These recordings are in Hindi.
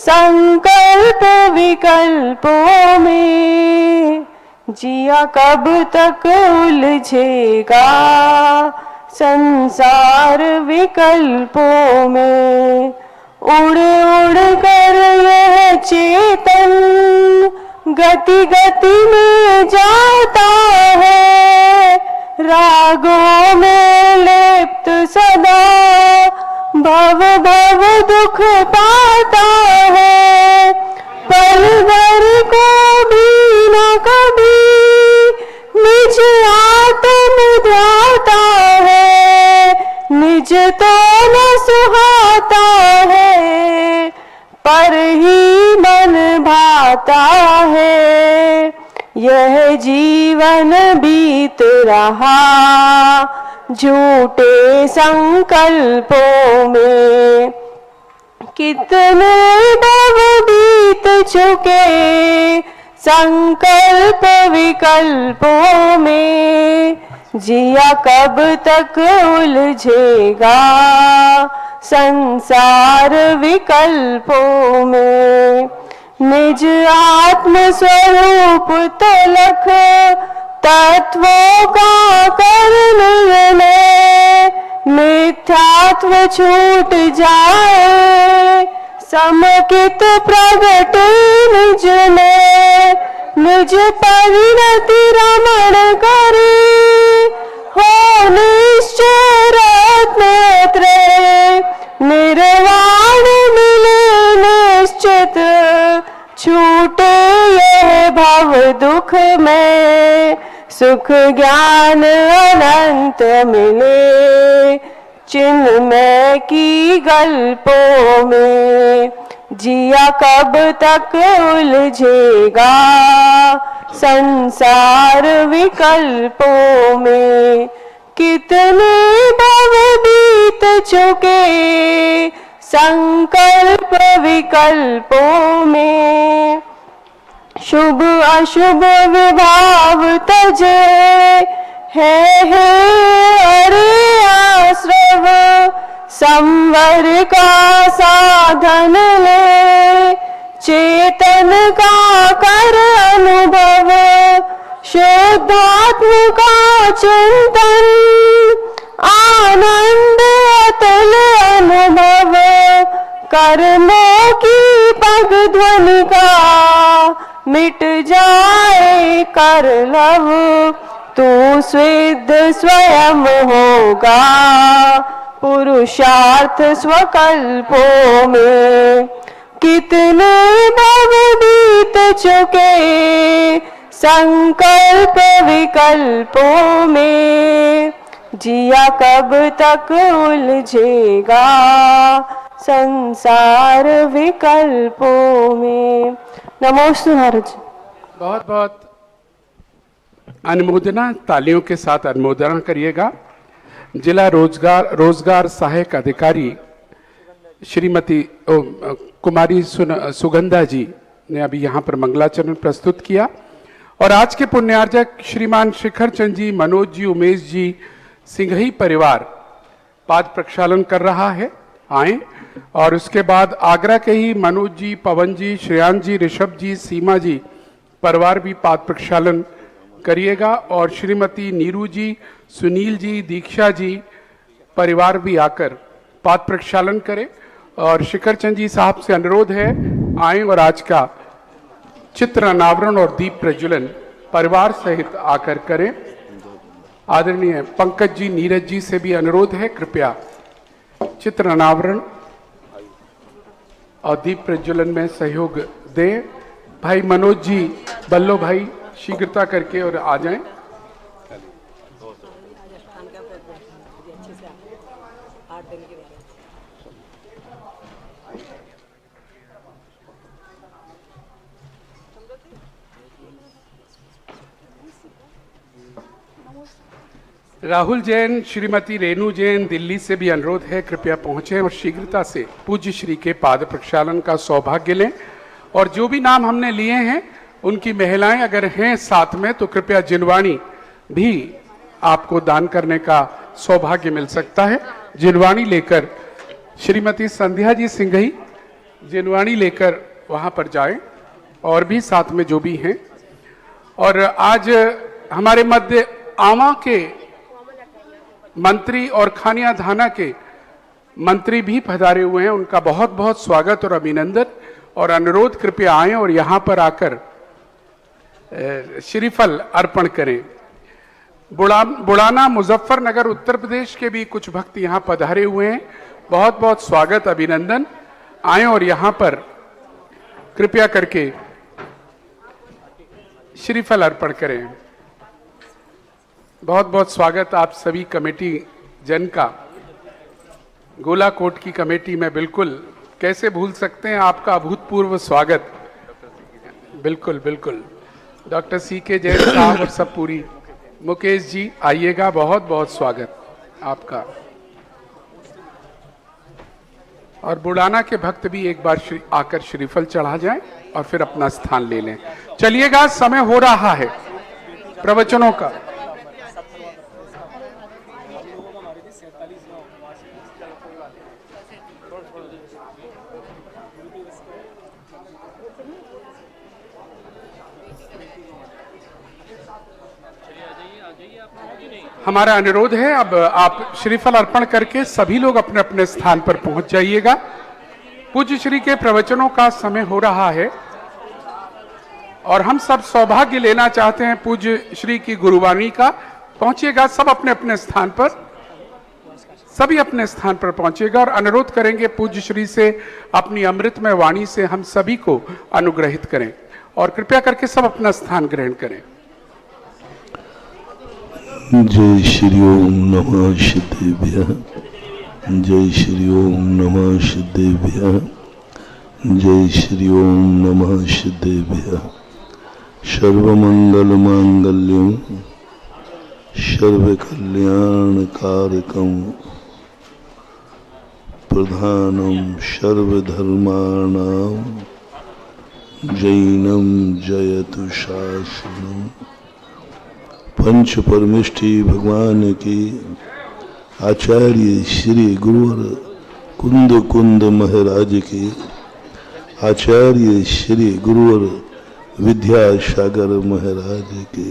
संकल्प विकल्पों में जिया कब तक उलझेगा, संसार विकल्पों में। उड़ उड़ कर यह चेतन गति गति में जाता है, रागों में लिप्त सदा भव भव दुख पाता है। पल भर को भी न कभी निज आत्म ध्याता है, निज तो न सुहाता है, पर ही मन भाता है। यह जीवन बीत रहा झूठे संकल्पों में, कितने भव बीत चुके संकल्प विकल्पों में। जिया कब तक उलझेगा संसार विकल्पों में। निज आत्म स्वरूप तलक तत्वों का कर निर्णय, मिथ्यात्व छूट जाए समकित प्रगट निज में। निज परिणति रमण करे हो निश्चय रत्नत्रय, निर्वाण मिले निश्चित छूटे यह भव दुख में। सुख ज्ञान अनंत मिले चिन्मय की गल्पों में। जिया कब तक उलझेगा संसार विकल्पों में। कितने भव बीत चुके संकल्प विकल्पों में। शुभ अशुभ विभाव तजे है अरे आश्रव, संवर का साधन ले चेतन का कर अनुभव। शुद्धात्म का चिंतन आनंद अतुल अनुभव। कर्मों की पग ध्वनि का मिट जाए कर लव, तू सिद्ध स्वयं होगा पुरुषार्थ स्वकल्पों में। कितने भव बीत चुके संकल्प विकल्पों में। जिया कब तक उलझेगा संसार विकल्पों में। नमोस्तु महाराज। बहुत बहुत अनुमोदना, तालियों के साथ अनुमोदना करिएगा। जिला रोजगार सहायक अधिकारी श्रीमती कुमारी सुगंधा जी ने अभी यहाँ पर मंगलाचरण प्रस्तुत किया और आज के पुण्यार्जक श्रीमान शिखर चंद जी, मनोज जी, उमेश जी, सिंघई परिवार पाद प्रक्षालन कर रहा है। आए और उसके बाद आगरा के ही मनोज जी, पवन जी, श्रेयांश जी, ऋषभ जी, सीमा जी परिवार भी पाद प्रक्षालन करिएगा और श्रीमती नीरू जी, सुनील जी, दीक्षा जी परिवार भी आकर पाद प्रक्षालन करें। और शिखर चंद जी साहब से अनुरोध है आए और आज का चित्र अनावरण और दीप प्रज्वलन परिवार सहित आकर करें। आदरणीय पंकज जी, नीरज जी से भी अनुरोध है कृपया चित्र अनावरण और दीप प्रज्वलन में सहयोग दें। भाई मनोज जी, बल्लो भाई शीघ्रता करके और आ जाएं। राहुल जैन, श्रीमती रेणु जैन दिल्ली से भी अनुरोध है कृपया पहुंचें और शीघ्रता से पूज्य श्री के पाद प्रक्षालन का सौभाग्य लें। और जो भी नाम हमने लिए हैं उनकी महिलाएं अगर हैं साथ में तो कृपया जिनवाणी भी आपको दान करने का सौभाग्य मिल सकता है। जिनवाणी लेकर श्रीमती संध्या जी सिंघई जिनवाणी लेकर वहां पर जाएं और भी साथ में जो भी हैं। और आज हमारे मध्य आमा के मंत्री और खानिया धाना के मंत्री भी पधारे हुए हैं, उनका बहुत बहुत स्वागत और अभिनंदन और अनुरोध, कृपया आएं और यहां पर आकर श्रीफल अर्पण करें। बुढ़ाना मुजफ्फरनगर उत्तर प्रदेश के भी कुछ भक्त यहां पधारे हुए हैं, बहुत बहुत स्वागत अभिनंदन। आएं और यहां पर कृपया करके श्रीफल अर्पण करें। बहुत बहुत स्वागत आप सभी कमेटी जन का। गोलाकोट की कमेटी में बिल्कुल कैसे भूल सकते हैं आपका अभूतपूर्व स्वागत। बिल्कुल बिल्कुल डॉक्टर CK जैन साहब और सब पूरी मुकेश जी आइएगा, बहुत बहुत स्वागत आपका। और बुढ़ाना के भक्त भी एक बार आकर श्रीफल चढ़ा जाएं और फिर अपना स्थान ले लें। चलिएगा, समय हो रहा है प्रवचनों का। हमारा अनुरोध है, अब आप श्रीफल अर्पण करके सभी लोग अपने अपने स्थान पर पहुंच जाइएगा। पूज्य श्री के प्रवचनों का समय हो रहा है और हम सब सौभाग्य लेना चाहते हैं पूज्य श्री की गुरुवाणी का। पहुंचिएगा सब अपने अपने स्थान पर, सभी अपने स्थान पर पहुंचिएगा और अनुरोध करेंगे पूज्य श्री से अपनी अमृतमय वाणी से हम सभी को अनुग्रहित करें और कृपया करके सब अपना स्थान ग्रहण करें। जय श्री ओम नमः सिद्धेभ्यः, जय श्री ओम नमः सिद्धेभ्यः, जय श्री ओम नमः सिद्धेभ्यः। सर्वमंगल मांगल्यं सर्वकल्याणकारकं प्रधानं सर्वधर्माणां जैनं जयतु शासनम्। पंच परमेष्ठी भगवान की आचार्य श्री गुरुवर कुंद कुंद महाराज की, आचार्य श्री गुरुवर विद्यासागर महाराज की।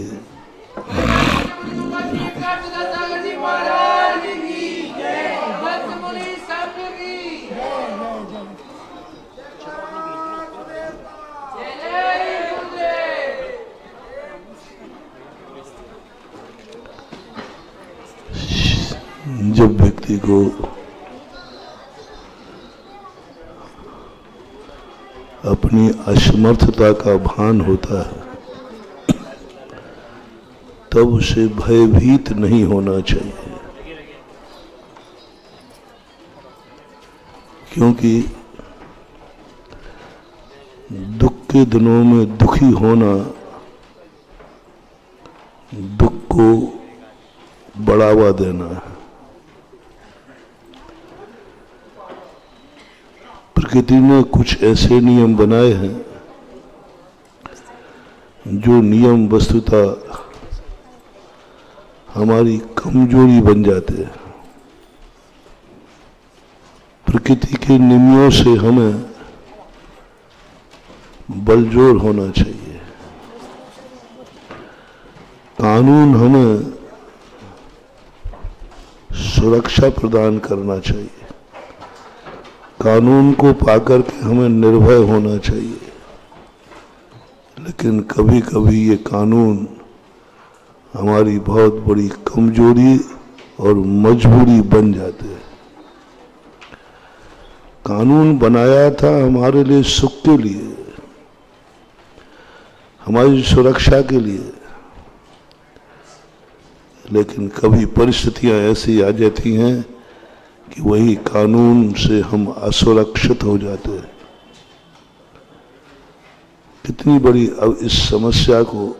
जब व्यक्ति को अपनी असमर्थता का भान होता है तब उसे भयभीत नहीं होना चाहिए, क्योंकि दुख के दिनों में दुखी होना दुख को बढ़ावा देना है। प्रकृति ने कुछ ऐसे नियम बनाए हैं जो नियम वस्तुतः हमारी कमजोरी बन जाते हैं। प्रकृति के नियमों से हमें बलजोर होना चाहिए। कानून हमें सुरक्षा प्रदान करना चाहिए, कानून को पाकर के हमें निर्भय होना चाहिए। लेकिन कभी कभी ये कानून हमारी बहुत बड़ी कमजोरी और मजबूरी बन जाते हैं। कानून बनाया था हमारे लिए सुख के लिए, हमारी सुरक्षा के लिए, लेकिन कभी परिस्थितियां ऐसी आ जाती हैं कि वही कानून से हम असुरक्षित हो जाते हैं। कितनी बड़ी अब इस समस्या को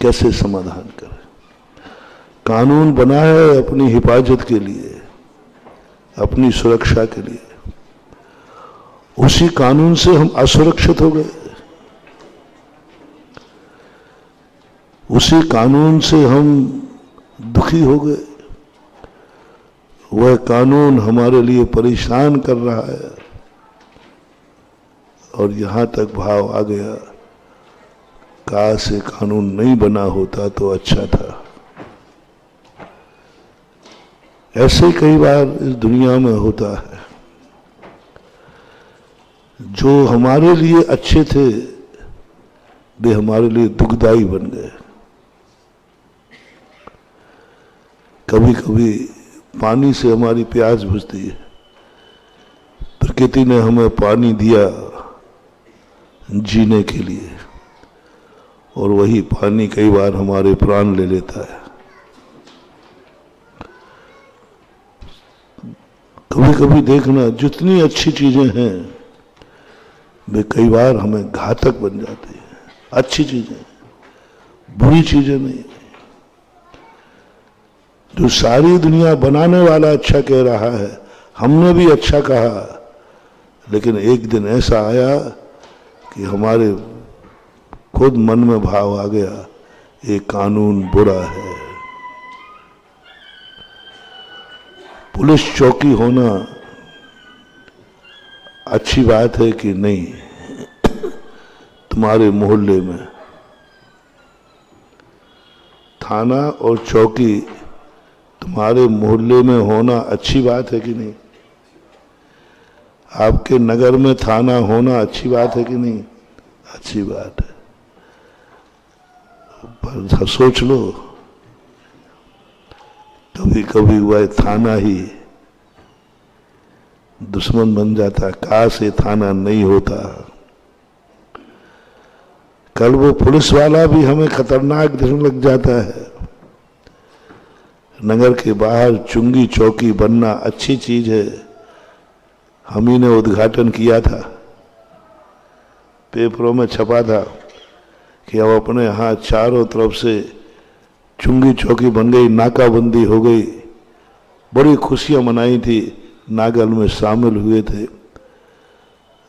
कैसे समाधान करें? कानून बना है अपनी हिफाजत के लिए, अपनी सुरक्षा के लिए, उसी कानून से हम असुरक्षित हो गए। उसी कानून से हम दुखी हो गए। वह कानून हमारे लिए परेशान कर रहा है, और यहाँ तक भाव आ गया, काश ये कानून नहीं बना होता तो अच्छा था। ऐसे कई बार इस दुनिया में होता है, जो हमारे लिए अच्छे थे वे हमारे लिए दुखदाई बन गए। कभी कभी पानी से हमारी प्यास बुझती है, प्रकृति ने हमें पानी दिया जीने के लिए, और वही पानी कई बार हमारे प्राण ले लेता है। कभी कभी देखना, जितनी अच्छी चीजें हैं वे कई बार हमें घातक बन जाती हैं। अच्छी चीजें, बुरी चीजें नहीं। जो सारी दुनिया बनाने वाला अच्छा कह रहा है, हमने भी अच्छा कहा, लेकिन एक दिन ऐसा आया कि हमारे खुद मन में भाव आ गया, ये कानून बुरा है। पुलिस चौकी होना अच्छी बात है कि नहीं? तुम्हारे मोहल्ले में थाना और चौकी तुम्हारे मोहल्ले में होना अच्छी बात है कि नहीं? आपके नगर में थाना होना अच्छी बात है कि नहीं? अच्छी बात है। पर सोच लो, कभी कभी वह थाना ही दुश्मन बन जाता। काश ये थाना नहीं होता। कल वो पुलिस वाला भी हमें खतरनाक दिखने लग जाता है। नगर के बाहर चुंगी चौकी बनना अच्छी चीज है। हम ही ने उद्घाटन किया था, पेपरों में छपा था कि अब अपने यहाँ चारों तरफ से चुंगी चौकी बन गई, नाकाबंदी हो गई। बड़ी खुशियां मनाई थी, नागल में शामिल हुए थे।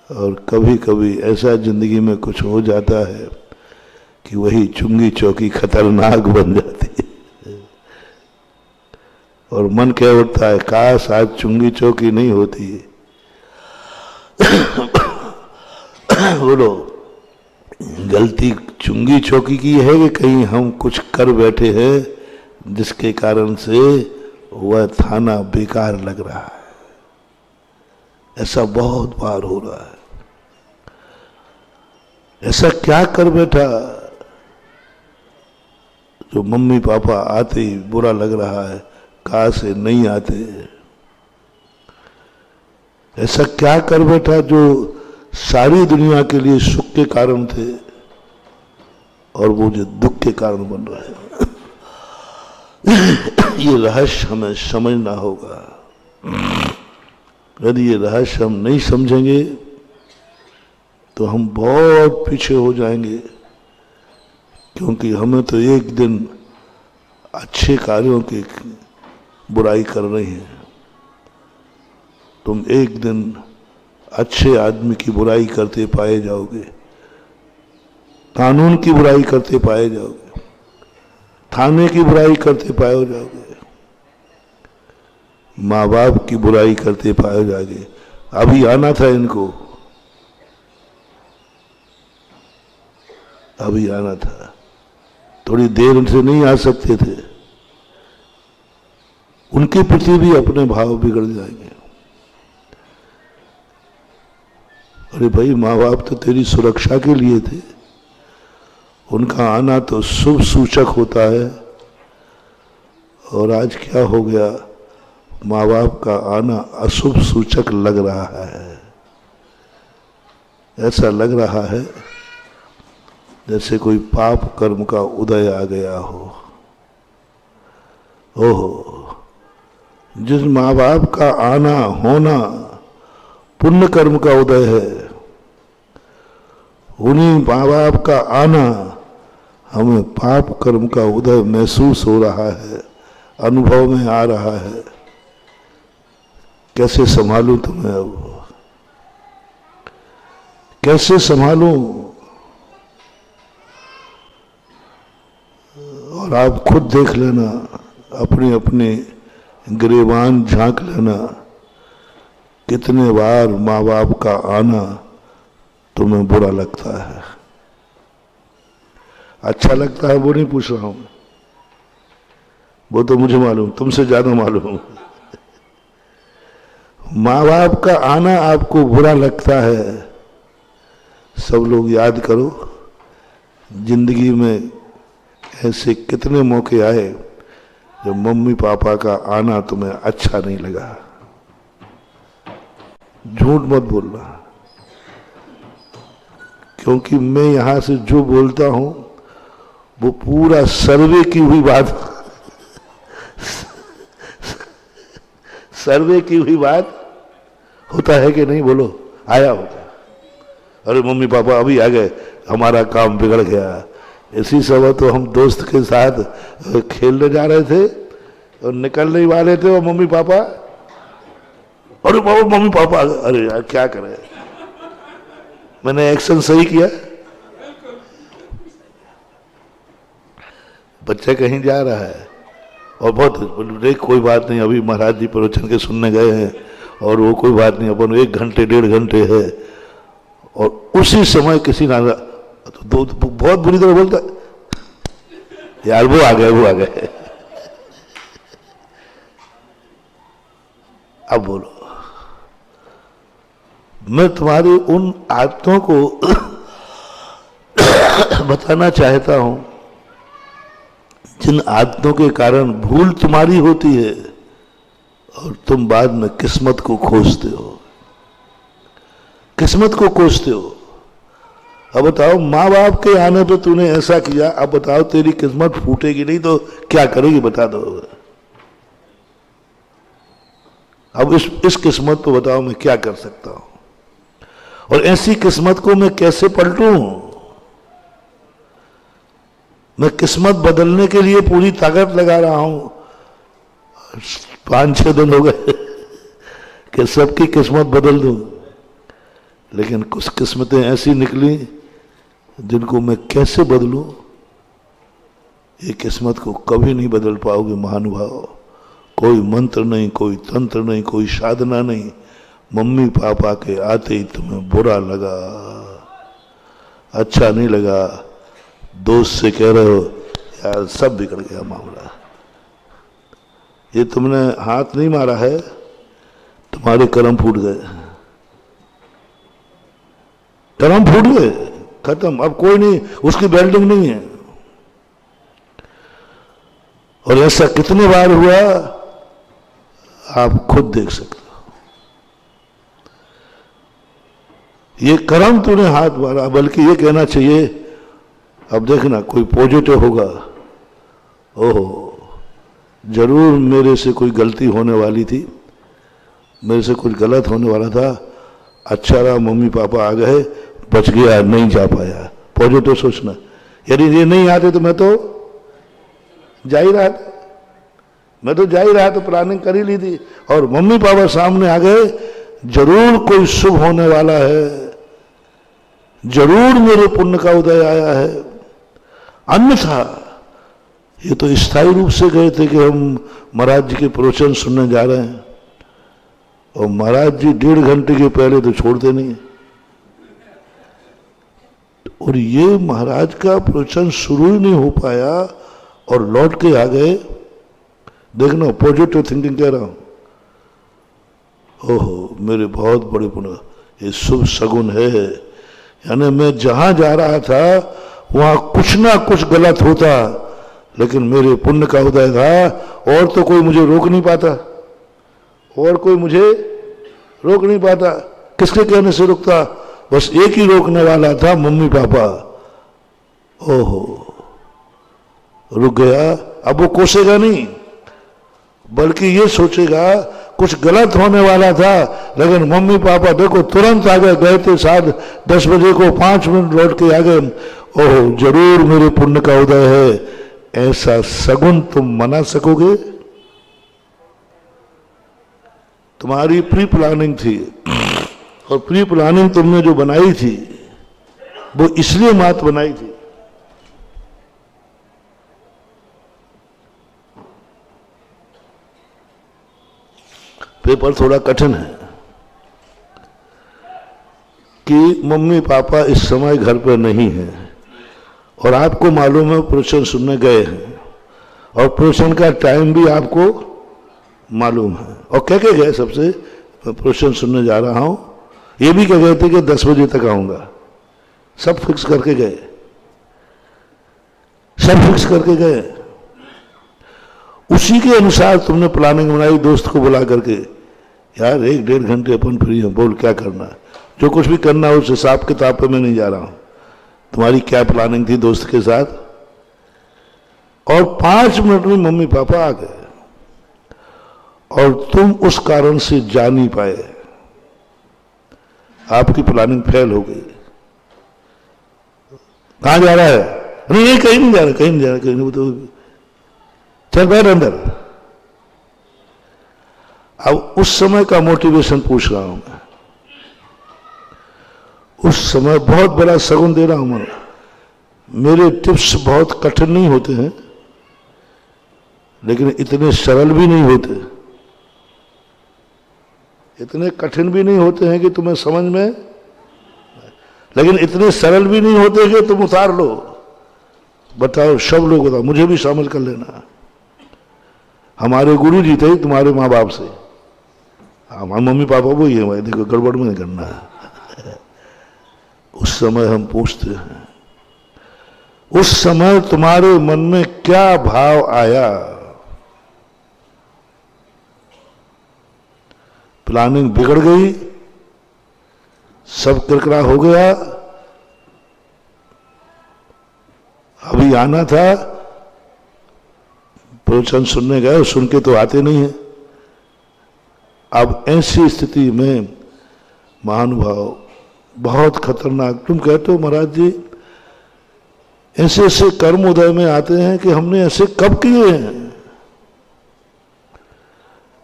और कभी कभी ऐसा जिंदगी में कुछ हो जाता है कि वही चुंगी चौकी खतरनाक बन जाती है, और मन कह उठता है काश आज चुंगी चौकी नहीं होती। बोलो, गलती चुंगी चौकी की है कि कहीं हम कुछ कर बैठे हैं जिसके कारण से वह थाना बेकार लग रहा है? ऐसा बहुत बार हो रहा है। ऐसा क्या कर बैठा जो मम्मी पापा आते ही बुरा लग रहा है, काश से नहीं आते? ऐसा क्या कर बैठा जो सारी दुनिया के लिए सुख के कारण थे और वो जो दुख के कारण बन रहे हैं? ये रहस्य हमें समझना होगा। यदि ये रहस्य हम नहीं समझेंगे तो हम बहुत पीछे हो जाएंगे, क्योंकि हमें तो एक दिन अच्छे कार्यों की बुराई कर रही है। तुम एक दिन अच्छे आदमी की बुराई करते पाए जाओगे, कानून की बुराई करते पाए जाओगे, थाने की बुराई करते पाए जाओगे, माँ बाप की बुराई करते पाए जाओगे। अभी आना था इनको, अभी आना था, थोड़ी देर से नहीं आ सकते थे। उनके प्रति भी अपने भाव बिगड़ जाएंगे। अरे भाई, माँ बाप तो तेरी सुरक्षा के लिए थे, उनका आना तो शुभ सूचक होता है, और आज क्या हो गया, माँ बाप का आना अशुभ सूचक लग रहा है। ऐसा लग रहा है जैसे कोई पाप कर्म का उदय आ गया हो। ओहो, जिस माँ बाप का आना होना पुण्य कर्म का उदय है, उन्हीं माँ बाप का आना हमें पाप कर्म का उदय महसूस हो रहा है, अनुभव में आ रहा है। कैसे संभालूं तुम्हें? अब कैसे संभालूं? और आप खुद देख लेना, अपने अपने गिरेबान झांक लेना, कितने बार माँ बाप का आना तुम्हें बुरा लगता है। अच्छा लगता है वो नहीं पूछ रहा हूं, वो तो मुझे मालूम, तुमसे ज्यादा मालूम। माँ बाप का आना आपको बुरा लगता है। सब लोग याद करो, जिंदगी में ऐसे कितने मौके आए जब मम्मी पापा का आना तुम्हें अच्छा नहीं लगा। झूठ मत बोलना, क्योंकि मैं यहां से जो बोलता हूं वो पूरा सर्वे की हुई बात, सर्वे की हुई बात होता है कि नहीं? बोलो, आया होता। अरे मम्मी पापा अभी आ गए, हमारा काम बिगड़ गया। इसी समय तो हम दोस्त के साथ खेलने जा रहे थे और निकलने वाले थे, और मम्मी पापा, अरे बाबा मम्मी पापा, अरे यार क्या करें, मैंने एक्शन सही किया? बच्चा कहीं जा रहा है और बहुत कोई बात नहीं, अभी महाराज जी प्रवचन के सुनने गए हैं और वो कोई बात नहीं, अपन 1 घंटे 1.5 घंटे है, और उसी समय किसी ना तो बहुत बुरी तरह बोलता यार वो आ गए, वो आ गए। अब बोलो, मैं तुम्हारी उन आदतों को बताना चाहता हूं जिन आदतों के कारण भूल तुम्हारी होती है और तुम बाद में किस्मत को खोजते हो, किस्मत को खोजते हो। अब बताओ, माँ बाप के आने पे तूने ऐसा किया, अब बताओ तेरी किस्मत फूटेगी नहीं तो क्या करेगी, बता दो। अब इस किस्मत को बताओ मैं क्या कर सकता हूं, और ऐसी किस्मत को मैं कैसे पलटूं? मैं किस्मत बदलने के लिए पूरी ताकत लगा रहा हूं, 5-6 दिन हो गए कि सबकी किस्मत बदल दूं, लेकिन कुछ किस्मतें ऐसी निकली जिनको मैं कैसे बदलूं? ये किस्मत को कभी नहीं बदल पाओगे महानुभाव। कोई मंत्र नहीं, कोई तंत्र नहीं, कोई साधना नहीं। मम्मी पापा के आते ही तुम्हें बुरा लगा, अच्छा नहीं लगा, दोस्त से कह रहे हो यार सब बिगड़ गया मामला। ये तुमने हाथ नहीं मारा है, तुम्हारे कर्म फूट गए, कर्म फूट गए, खत्म। अब कोई नहीं, उसकी बिल्डिंग नहीं है। और ऐसा कितने बार हुआ आप खुद देख सकते हो। ये कर्म तूने हाथ मारा, बल्कि ये कहना चाहिए, अब देखना कोई पॉजिटिव होगा, ओहो जरूर मेरे से कोई गलती होने वाली थी, मेरे से कुछ गलत होने वाला था, अच्छा रहा मम्मी पापा आ गए, बच गया, नहीं जा पाया। पॉजिटिव सोचना। यदि ये नहीं आते तो मैं तो जा ही रहा था, मैं तो जा ही रहा, तो प्लानिंग कर ही ली थी। और मम्मी पापा सामने आ गए, जरूर कोई शुभ होने वाला है, जरूर मेरे पुण्य का उदय आया है। अन्यथा ये तो स्थायी रूप से गए थे कि हम महाराज जी के प्रवचन सुनने जा रहे हैं, और महाराज जी 1.5 घंटे के पहले तो छोड़ते नहीं। और ये महाराज का प्रवचन शुरू ही नहीं हो पाया और लौट के आ गए। देखना, पॉजिटिव थिंकिंग कह रहा हूं। ओहो मेरे बहुत बड़े पुण्य, ये शुभ सगुन है। यानी मैं जहां जा रहा था वहां कुछ ना कुछ गलत होता, लेकिन मेरे पुण्य का उदय था, और तो कोई मुझे रोक नहीं पाता, और कोई मुझे रोक नहीं पाता। किसके कहने से रुकता? बस एक ही रोकने वाला था, मम्मी पापा। ओहो रुक गया। अब वो कोसेगा नहीं, बल्कि ये सोचेगा कुछ गलत होने वाला था, लेकिन मम्मी पापा देखो तुरंत आ गए, गए थे 10 बजे को, 5 मिनट लौट के आ गए। ओहो जरूर मेरे पुण्य का उदय है। ऐसा सगुन तुम मना सकोगे? तुम्हारी प्री प्लानिंग थी, और प्री प्लानिंग तुमने जो बनाई थी वो इसलिए मात बनाई थी। पेपर थोड़ा कठिन है, कि मम्मी पापा इस समय घर पर नहीं हैं और आपको मालूम है प्रवचन सुनने गए हैं और प्रवचन का टाइम भी आपको मालूम है और कह के गए सबसे प्रवचन सुनने जा रहा हूं, ये भी कह गए थे कि 10 बजे तक आऊंगा, सब फिक्स करके गए, सब फिक्स करके गए। उसी के अनुसार तुमने प्लानिंग बनाई, दोस्त को बुला करके, यार 1-1.5 घंटे अपन फ्री हैं, बोल क्या करना है, जो कुछ भी करना है उस हिसाब किताब पे मैं नहीं जा रहा हूं, तुम्हारी क्या प्लानिंग थी दोस्त के साथ। और 5 मिनट में मम्मी पापा आ गए और तुम उस कारण से जा नहीं पाए, आपकी प्लानिंग फेल हो गई। कहां जा रहा है? नहीं कहीं नहीं जा रहा, कहीं नहीं जा रहा, कहीं नहीं, तो चल बैठ अंदर। अब उस समय का मोटिवेशन पूछ रहा हूं मैं, उस समय बहुत बड़ा सगुन दे रहा हूं मैं। मेरे टिप्स बहुत कठिन नहीं होते हैं लेकिन इतने सरल भी नहीं होते, इतने कठिन भी नहीं होते हैं कि तुम्हें समझ में, लेकिन इतने सरल भी नहीं होते कि तुम उतार लो। बताओ, सब लोग बताओ, मुझे भी शामिल कर लेना। हमारे गुरु जी थे तुम्हारे माँ बाप से, हमारे मम्मी पापा वो ही है भाई, देखो गड़बड़ में नहीं करना है। उस समय हम पूछते हैं, उस समय तुम्हारे मन में क्या भाव आया? प्लानिंग बिगड़ गई, सब किरकिरा हो गया, अभी आना था, प्रवचन सुनने गए, सुन के तो आते नहीं है। अब ऐसी स्थिति में महानुभाव बहुत खतरनाक, तुम कहते हो महाराज जी ऐसे ऐसे कर्म उदय में आते हैं कि हमने ऐसे कब किए हैं,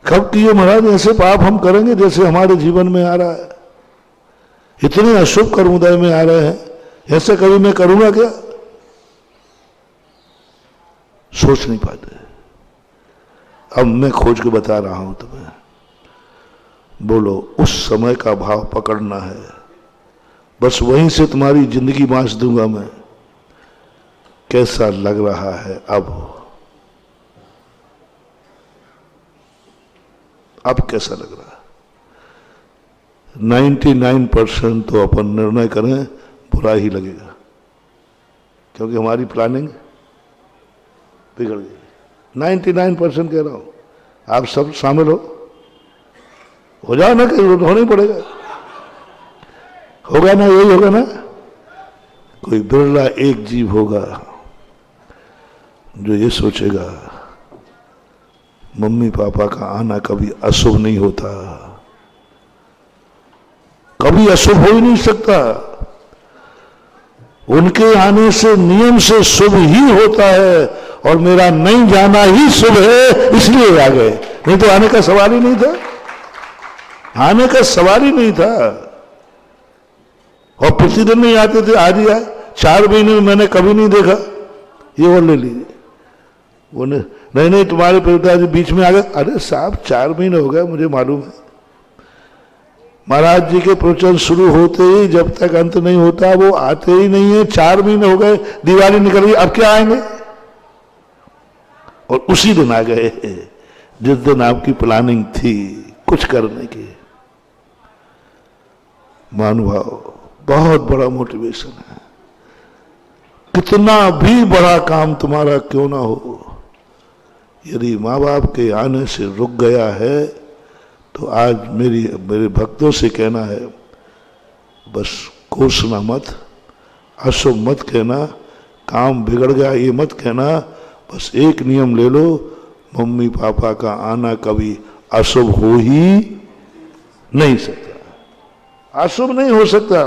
कब किए महाराज ऐसे पाप हम करेंगे जैसे हमारे जीवन में आ रहा है, इतने अशुभ कर्म उदय में आ रहे हैं, ऐसे कभी मैं करूंगा क्या? सोच नहीं पाते। अब मैं खोज के बता रहा हूं तुम्हें, बोलो उस समय का भाव पकड़ना है, बस वहीं से तुम्हारी जिंदगी बांच दूंगा मैं। कैसा लग रहा है अब कैसा लग रहा है? 99% तो अपन निर्णय करें बुरा ही लगेगा, क्योंकि हमारी प्लानिंग बिगड़ गई। 99% कह रहा हूं, आप सब शामिल हो जाओ ना, कि होना ही पड़ेगा, होगा ना, यही होगा ना। कोई बिरला एक जीव होगा जो ये सोचेगा मम्मी पापा का आना कभी अशुभ नहीं होता, कभी अशुभ हो ही नहीं सकता, उनके आने से नियम से शुभ ही होता है और मेरा नहीं जाना ही शुभ है, इसलिए आ गए, नहीं तो आने का सवाल ही नहीं था, आने का सवाल ही नहीं था। और प्रतिदिन नहीं आते थे, आज ही आए, 4 महीने में मैंने कभी नहीं देखा, ये और ले लीजिए, वो नहीं तुम्हारे पिताजी बीच में आ गए। अरे साहब 4 महीने हो गए, मुझे मालूम है, महाराज जी के प्रवचन शुरू होते ही जब तक अंत नहीं होता वो आते ही नहीं है। 4 महीने हो गए, दिवाली निकल गई, अब क्या आएंगे? और उसी दिन आ गए जिस दिन आपकी प्लानिंग थी कुछ करने की। महानुभाव, बहुत बड़ा मोटिवेशन है। कितना भी बड़ा काम तुम्हारा क्यों ना हो, यदि माँ बाप के आने से रुक गया है तो आज मेरे भक्तों से कहना है, बस कोसना मत, अशुभ मत कहना, काम बिगड़ गया ये मत कहना, बस एक नियम ले लो, मम्मी पापा का आना कभी अशुभ हो ही नहीं सकता, अशुभ नहीं हो सकता।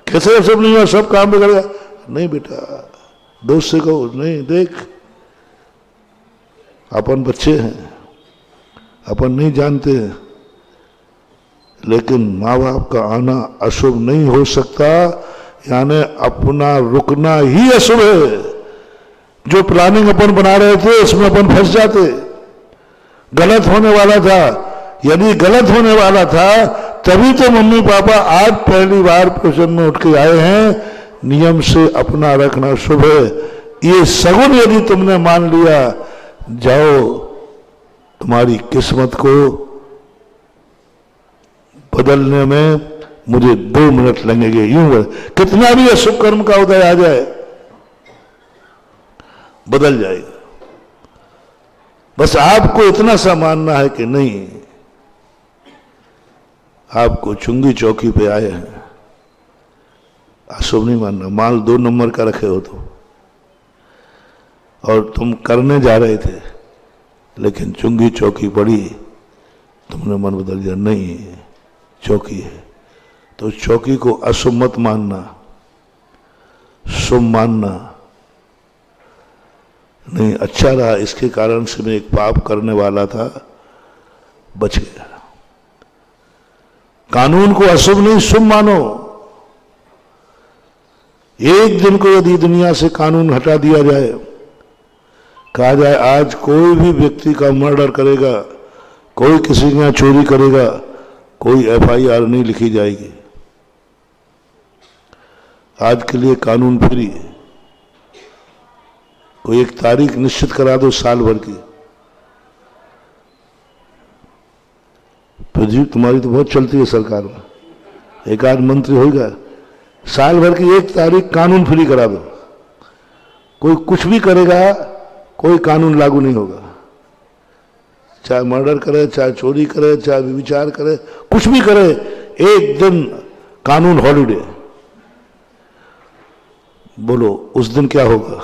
कैसे अशुभ नहीं हुआ, सब काम बिगड़ गया? नहीं बेटा, दोस्त से कहो, नहीं देख अपन बच्चे हैं, अपन नहीं जानते हैं, लेकिन माँ बाप का आना अशुभ नहीं हो सकता, यानी अपना रुकना ही अशुभ है। जो प्लानिंग अपन बना रहे थे उसमें अपन फंस जाते, गलत होने वाला था। यदि गलत होने वाला था तभी तो मम्मी पापा आज पहली बार प्रवचन में उठ के आए हैं। नियम से अपना रखना शुभ है, ये सगुन यदि तुमने मान लिया, जाओ तुम्हारी किस्मत को बदलने में मुझे 2 मिनट लगेंगे। यूं कितना भी अशुभ कर्म का उदय आ जाए बदल जाएगा। बस आपको इतना सा मानना है कि नहीं, आपको चुंगी चौकी पे आए हैं, अशुभ नहीं मानना। माल 2 नंबर का रखे हो तो, और तुम करने जा रहे थे लेकिन चुंगी चौकी पड़ी, तुमने मन बदल दिया, नहीं चौकी है तो चौकी को अशुभ मत मानना, शुभ मानना। नहीं अच्छा रहा, इसके कारण से मैं एक पाप करने वाला था, बच गया। कानून को अशुभ नहीं शुभ मानो। एक दिन को यदि दुनिया से कानून हटा दिया जाए, कहा जाए आज कोई भी व्यक्ति का मर्डर करेगा, कोई किसी के यहां चोरी करेगा, कोई FIR नहीं लिखी जाएगी। आज के लिए कानून फ्री है। कोई एक तारीख निश्चित करा दो साल भर की। फिर जी तुम्हारी तो बहुत चलती है सरकार में, एक आध मंत्री होगा, साल भर की एक तारीख कानून फ्री करा दो। कोई कुछ भी करेगा, कोई कानून लागू नहीं होगा। चाहे मर्डर करे, चाहे चोरी करे, चाहे व्यभिचार करे, कुछ भी करे, एक दिन कानून हॉलिडे। बोलो उस दिन क्या होगा?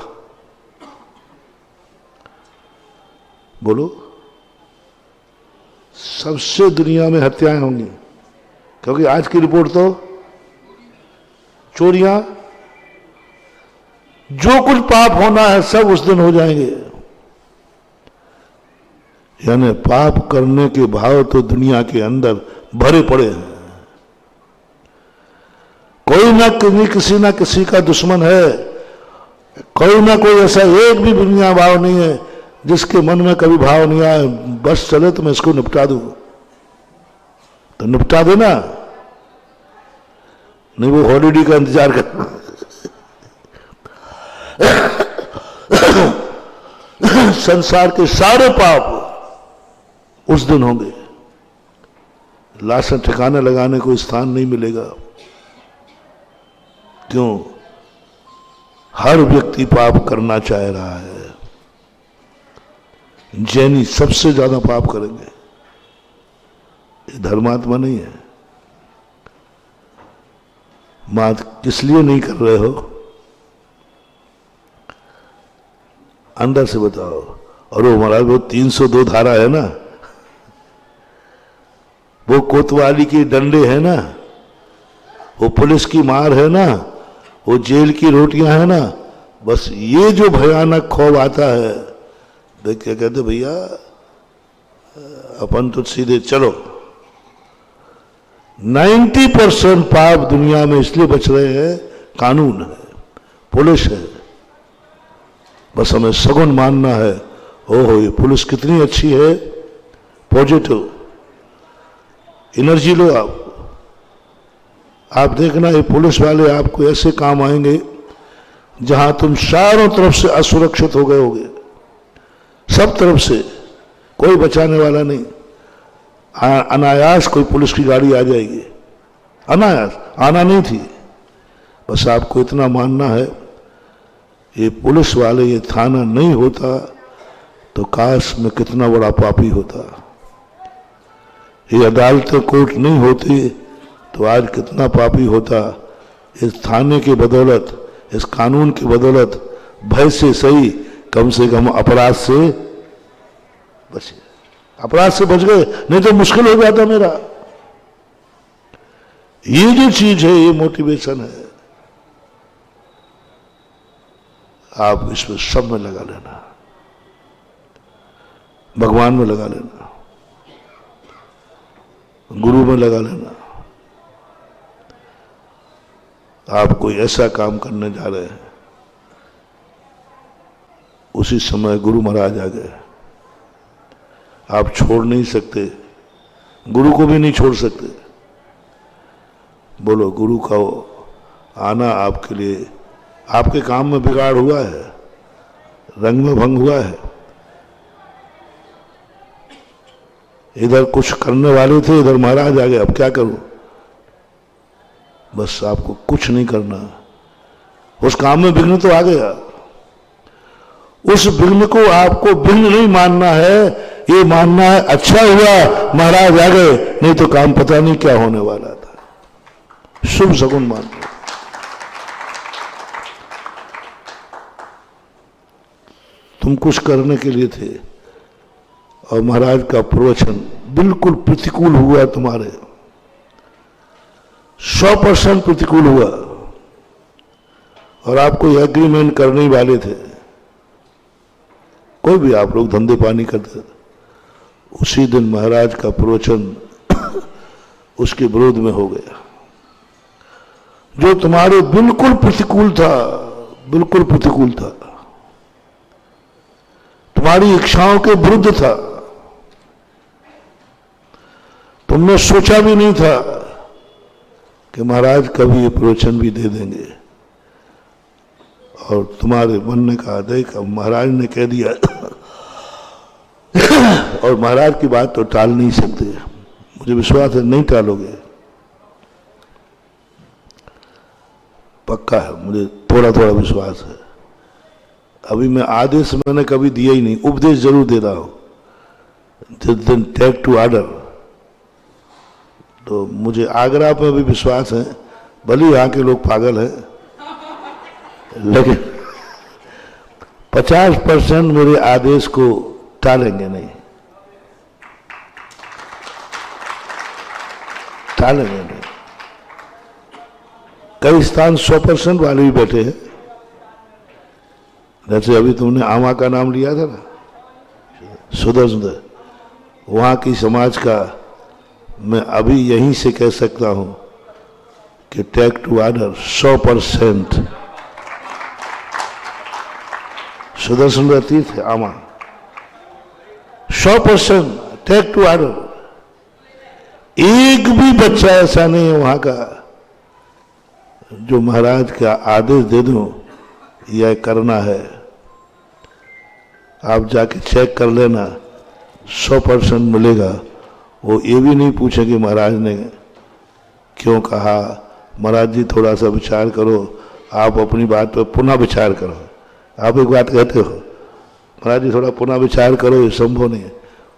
बोलो, सबसे दुनिया में हत्याएं होंगी, क्योंकि आज की रिपोर्ट तो चोरियां, जो कुछ पाप होना है सब उस दिन हो जाएंगे। यानी पाप करने के भाव तो दुनिया के अंदर भरे पड़े हैं। कोई ना किसी ना किसी का दुश्मन है, कोई ना कोई ऐसा एक भी दुनिया भाव नहीं है जिसके मन में कभी भाव नहीं आए बस चले तो मैं इसको निपटा दूं, तो निपटा देना, नहीं वो हॉलिडे का इंतजार कर। संसार के सारे पाप उस दिन होंगे, लाशें ठिकाने लगाने को स्थान नहीं मिलेगा। क्यों? हर व्यक्ति पाप करना चाह रहा है। जैनी सबसे ज्यादा पाप करेंगे, ये धर्मात्मा नहीं है। मात किस लिए नहीं कर रहे हो? अंदर से बताओ। और वो महाराज वो 302 धारा है ना, वो कोतवाली की डंडे है ना, वो पुलिस की मार है ना, वो जेल की रोटियां है ना, बस ये जो भयानक खौफ आता है, देख के कहते भैया अपन तो सीधे चलो। 90% पाप दुनिया में इसलिए बच रहे हैं, कानून है, पुलिस है। बस हमें सगुन मानना है, ओहो ये पुलिस कितनी अच्छी है, पॉजिटिव एनर्जी लो आप देखना ये पुलिस वाले आपको ऐसे काम आएंगे जहां तुम चारों तरफ से असुरक्षित हो गए होगे, सब तरफ से कोई बचाने वाला नहीं। अनायास कोई पुलिस की गाड़ी आ जाएगी, अनायास, आना नहीं थी। बस आपको इतना मानना है, ये पुलिस वाले ये थाना नहीं होता तो काश में कितना बड़ा पापी होता। ये अदालतें कोर्ट नहीं होती तो आज कितना पापी होता। इस थाने की बदौलत, इस कानून की बदौलत भय से सही कम से कम अपराध से बचे, अपराध से बच गए, नहीं तो मुश्किल हो जाता मेरा। ये जो चीज है, ये मोटिवेशन है, आप इसमें सब में लगा लेना, भगवान में लगा लेना, गुरु में लगा लेना। आप कोई ऐसा काम करने जा रहे हैं, उसी समय गुरु महाराज आ गए, आप छोड़ नहीं सकते, गुरु को भी नहीं छोड़ सकते। बोलो गुरु का आना आपके लिए, आपके काम में बिगाड़ हुआ है, रंग में भंग हुआ है। इधर कुछ करने वाले थे, इधर महाराज आ गए, अब क्या करूं? बस आपको कुछ नहीं करना, उस काम में विघ्न तो आ गया, उस विघ्न को आपको विघ्न नहीं मानना है, ये मानना है अच्छा हुआ महाराज आ गए, नहीं तो काम पता नहीं क्या होने वाला था। शुभ शगुन मानना। तुम कुछ करने के लिए थे और महाराज का प्रवचन बिल्कुल प्रतिकूल हुआ, तुम्हारे 100% प्रतिकूल हुआ, और आप कोई एग्रीमेंट करने वाले थे, कोई भी आप लोग धंधे पानी करते थे, उसी दिन महाराज का प्रवचन उसके विरोध में हो गया, जो तुम्हारे बिल्कुल प्रतिकूल था, बिल्कुल प्रतिकूल था, तुम्हारी इच्छाओं के विरुद्ध था। तुमने सोचा भी नहीं था कि महाराज कभी ये प्रवचन भी दे देंगे, और तुम्हारे मन ने कहा देख अब महाराज ने कह दिया और महाराज की बात तो टाल नहीं सकते, मुझे विश्वास है नहीं टालोगे, पक्का है, मुझे थोड़ा थोड़ा विश्वास है। अभी मैं आदेश मैंने कभी दिया ही नहीं, उपदेश जरूर दे रहा हूं, जिस दिन टेक टू ऑर्डर, तो मुझे आगरा पे भी विश्वास है, भले यहाँ के लोग पागल हैं, लेकिन 50% मेरे आदेश को टालेंगे नहीं, टालेंगे नहीं। कई स्थान 100% वाले भी बैठे हैं, जैसे अभी तुमने आमा का नाम लिया था ना, सुदर्शन, वहां की समाज का मैं अभी यहीं से कह सकता हूं कि टेक टू ऑर्डर 100%। सुदर्शन तीर्थ है आमा, 100% टेक टू ऑर्डर। एक भी बच्चा ऐसा नहीं है वहां का जो महाराज का आदेश दे दूं यह करना है, आप जाके चेक कर लेना, 100% मिलेगा। वो ये भी नहीं पूछेंगे महाराज ने क्यों कहा, महाराज जी थोड़ा सा विचार करो, आप अपनी बात पर पुनः विचार करो। आप एक बात कहते हो महाराज जी थोड़ा पुनः विचार करो, ये संभव नहीं है।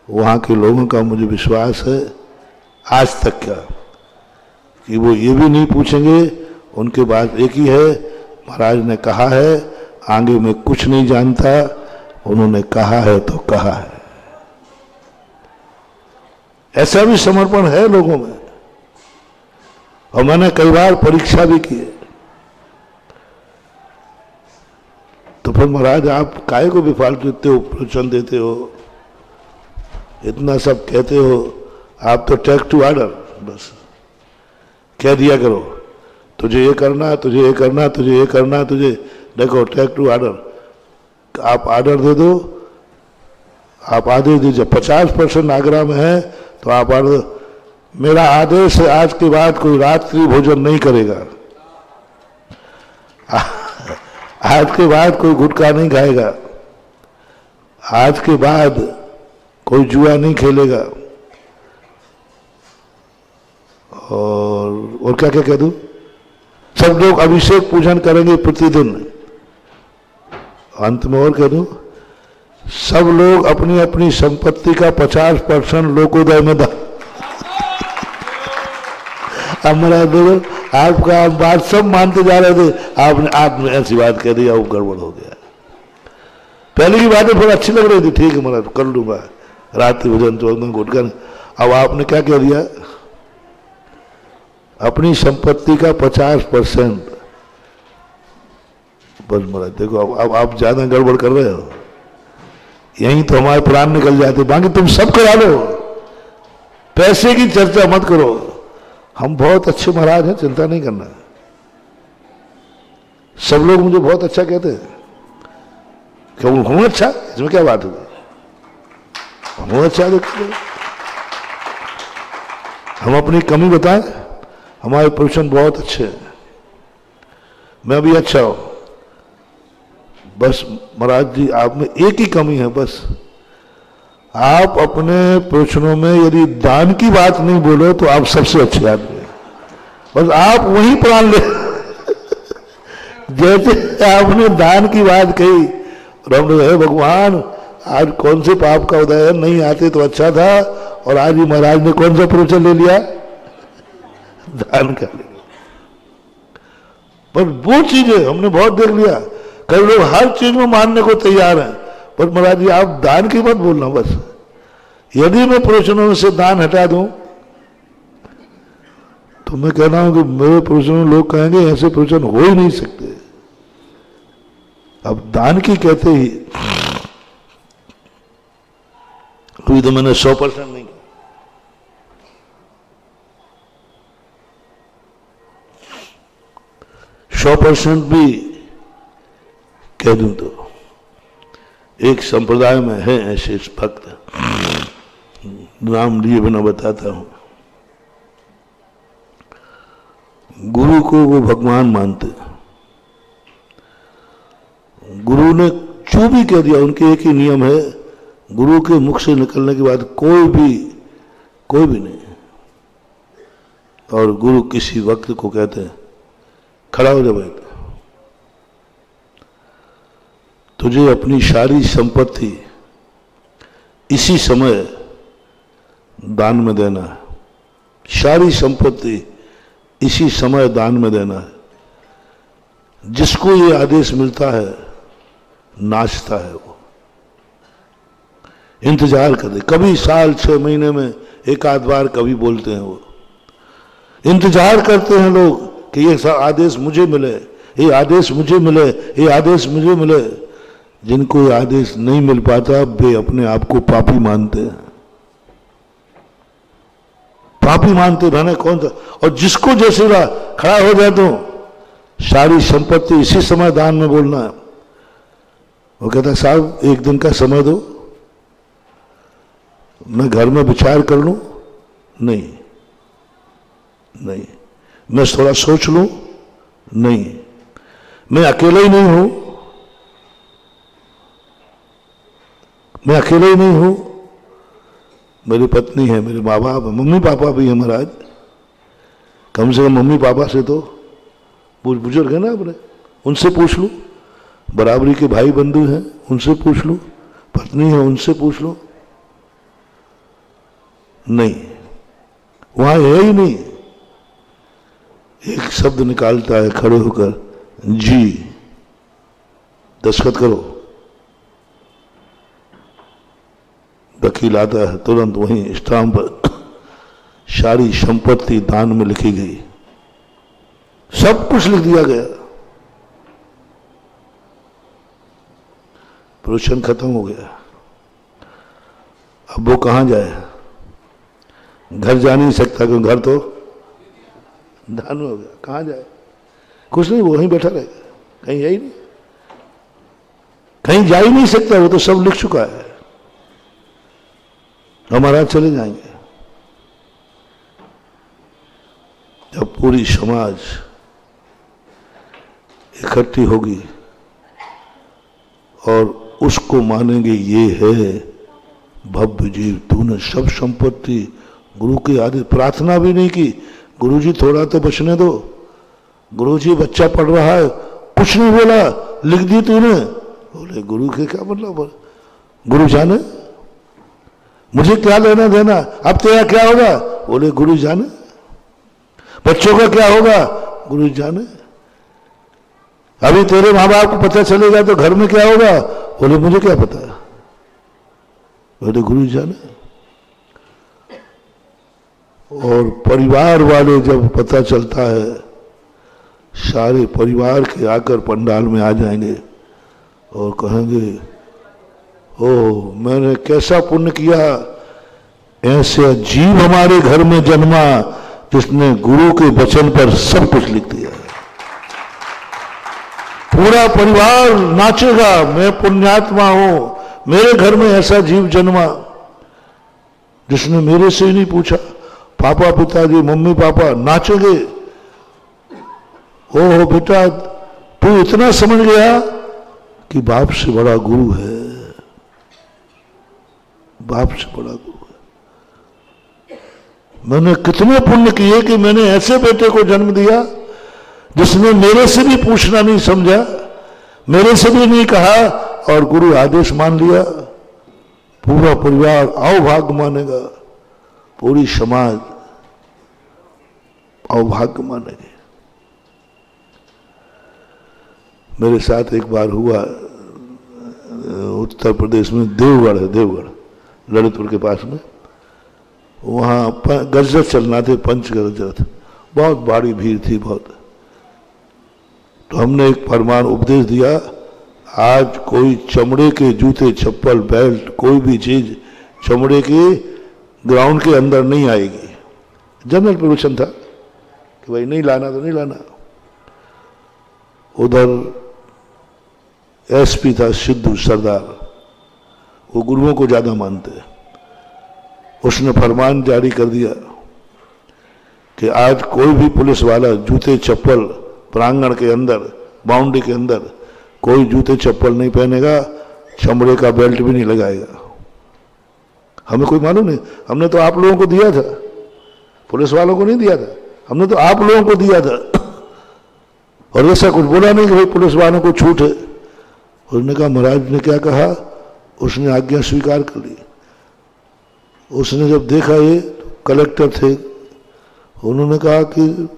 वहाँ के लोगों का मुझे विश्वास है आज तक का कि वो ये भी नहीं पूछेंगे, उनके बात एक ही है, महाराज ने कहा है, आगे मैं कुछ नहीं जानता, उन्होंने कहा है तो कहा है। ऐसा भी समर्पण है लोगों में, और मैंने कई बार परीक्षा भी की है। तो फिर महाराज आप काहे को भी फालतू देते हो, प्रवचन देते हो, इतना सब कहते हो, आप तो टेक टू ऑर्डर बस कह दिया करो, तुझे ये करना है, तुझे ये करना है, तुझे ये करना है, तुझे देखो टेक टू ऑर्डर। आप ऑर्डर दे दो, आप आदेश दीजिए, 50% आगरा में है तो आप ऑर्डर, मेरा आदेश है आज के बाद कोई रात्रि भोजन नहीं करेगा, आज के बाद कोई गुटखा नहीं खाएगा, आज के बाद कोई जुआ नहीं खेलेगा, और क्या क्या कह दूं, सब लोग अभिषेक पूजन करेंगे प्रतिदिन। अंत में और कह दूं, सब लोग अपनी अपनी संपत्ति का 50% लोकोदय में दान। हमारा देखो आपका बात सब मानते जा रहे थे, आपने ऐसी बात कह दी, अब गड़बड़ हो गया। पहले की बातें थोड़ा अच्छी लग रही थी, ठीक है महाराज कर लूंगा, रात्रि भोजन तो गुटखा। अब आपने क्या कह दिया, अपनी संपत्ति का 50%। बस महाराज देखो अब आप ज्यादा गड़बड़ कर रहे हो, यहीं तो हमारे प्राण निकल जाते। बाकी तुम सब करा लो, पैसे की चर्चा मत करो, हम बहुत अच्छे महाराज हैं, चिंता नहीं करना। सब लोग मुझे बहुत अच्छा कहते हैं, क्यों हूं अच्छा, इसमें क्या बात होगी, हूं अच्छा देखते, हम अपनी कमी बताएं, हमारे प्रवचन बहुत अच्छे हैं, मैं भी अच्छा हूं, बस महाराज जी आप में एक ही कमी है, बस आप अपने प्रवचनों में यदि दान की बात नहीं बोलो तो आप सबसे अच्छे आदमी हैं, बस आप वहीं प्राण ले जैसे आपने दान की बात कही और हमने कहा भगवान आज कौन से पाप का उदय है, नहीं आते तो अच्छा था, और आज ही महाराज ने कौन सा प्रवचन ले लिया, दान का ले लिया। पर वो चीजें हमने बहुत देख लिया, कई लोग हर चीज में मानने को तैयार हैं, पर महाराज जी आप दान की मत बोलना, बस यदि मैं प्रवचनों में से दान हटा दूं तो मैं कह रहा हूं कि मेरे प्रवचनों में लोग कहेंगे ऐसे प्रवचन हो ही नहीं सकते। अब दान की कहते ही अभी तो मैंने 100% नहीं किया, 100% भी कह दूं तो एक संप्रदाय में है ऐसे भक्त, नाम लिए बिना बताता हूं, गुरु को वो भगवान मानते, गुरु ने जो भी कह दिया उनके एक ही नियम है, गुरु के मुख से निकलने के बाद कोई भी नहीं, और गुरु किसी वक्त को कहते हैं खड़ा हो जा भाई, तुझे अपनी सारी संपत्ति इसी समय दान में देना है, सारी संपत्ति इसी समय दान में देना है। जिसको ये आदेश मिलता है नाचता है, वो इंतजार कर दे, कभी साल 6 महीने में एक आध बार कभी बोलते हैं, वो इंतजार करते हैं लोग कि ये आदेश मुझे मिले, ये आदेश मुझे मिले, ये आदेश मुझे मिले। जिनको ये आदेश नहीं मिल पाता वे अपने आप को पापी मानते हैं, पापी मानते रहने कौन था, और जिसको जैसे खड़ा हो जाए तो सारी संपत्ति इसी समय दान में बोलना है, वो कहता साहब एक दिन का समय दो, मैं घर में विचार कर लूं, नहीं, मैं थोड़ा सोच लूं, नहीं, मैं अकेला ही नहीं हूं, मैं अकेला ही नहीं हूं, मेरी पत्नी है, मेरे माँ बाप, मम्मी पापा भी है महाराज, कम से कम मम्मी पापा से तो बुजुर्ग है ना अपने, उनसे पूछ लूं, बराबरी के भाई बंधु हैं उनसे पूछ लूं, पत्नी है उनसे पूछ लूं, नहीं, वहां है ही नहीं। एक शब्द निकालता है खड़े होकर, जी, दस्तखत करो, वकील आता है तुरंत वहीं स्टाम्प पर सारी संपत्ति दान में लिखी गई, सब कुछ लिख दिया गया, प्रवचन खत्म हो गया। अब वो कहां जाए, घर जा नहीं सकता क्योंकि घर तो दान हो गया, कहां जाए, कुछ नहीं, वो वहीं बैठा रहेगा, कहीं है ही नहीं, कहीं जा ही नहीं सकता, वो तो सब लिख चुका है, हमारा चले जाएंगे। जब पूरी समाज इकट्ठी होगी और उसको मानेंगे ये है भव्य जीव, तूने सब संपत्ति गुरु के आदि, प्रार्थना भी नहीं की, गुरुजी थोड़ा तो बचने दो, गुरुजी बच्चा पढ़ रहा है, कुछ नहीं बोला, लिख दी तूने, बोले गुरु के क्या मतलब, गुरु जाने, मुझे क्या लेना देना, अब तेरा क्या होगा, बोले गुरु जाने, बच्चों का क्या होगा, गुरु जाने, अभी तेरे माँ बाप को पता चलेगा तो घर में क्या होगा, बोले मुझे क्या पता, बोले गुरु जाने। और परिवार वाले जब पता चलता है, सारे परिवार के आकर पंडाल में आ जाएंगे और कहेंगे, ओ मैंने कैसा पुण्य किया, ऐसे जीव हमारे घर में जन्मा जिसने गुरु के वचन पर सब कुछ लिख दिया है। पूरा परिवार नाचेगा, मैं पुण्यात्मा हूं, मेरे घर में ऐसा जीव जन्मा जिसने मेरे से ही नहीं पूछा, पापा पिताजी मम्मी पापा नाचेंगे, ओ बेटा, तू इतना समझ गया कि बाप से बड़ा गुरु है, बाप से बड़ा गुरु है। मैंने कितने पुण्य किए कि मैंने ऐसे बेटे को जन्म दिया जिसने मेरे से भी पूछना नहीं समझा, मेरे से भी नहीं कहा और गुरु आदेश मान लिया। पूरा परिवार अवभाग्य मानेगा, पूरी समाज अवभाग्य मानेगी। मेरे साथ एक बार हुआ, उत्तर प्रदेश में देवगढ़ है, देवगढ़ ललितपुर के पास में, वहाँ गजरत चलना थे, पंच गजरत, बहुत भारी भीड़ थी बहुत। तो हमने एक फरमान उपदेश दिया, आज कोई चमड़े के जूते चप्पल बेल्ट कोई भी चीज चमड़े के ग्राउंड के अंदर नहीं आएगी। जनरल परमिशन था कि भाई नहीं लाना तो नहीं लाना। उधर एसपी था सिद्धू सरदार, वो गुरुओं को ज्यादा मानते हैं। उसने फरमान जारी कर दिया कि आज कोई भी पुलिस वाला जूते चप्पल प्रांगण के अंदर, बाउंड्री के अंदर कोई जूते चप्पल नहीं पहनेगा, चमड़े का बेल्ट भी नहीं लगाएगा। हमें कोई मालूम नहीं, हमने तो आप लोगों को दिया था, पुलिस वालों को नहीं दिया था, हमने तो आप लोगों को दिया था। और ऐसा कुछ बोला नहीं कि भाई पुलिस वालों को छूट है। उसने कहा, महाराज ने क्या कहा, उसने आज्ञा स्वीकार कर ली। उसने जब देखा, ये कलेक्टर थे, उन्होंने कहा कि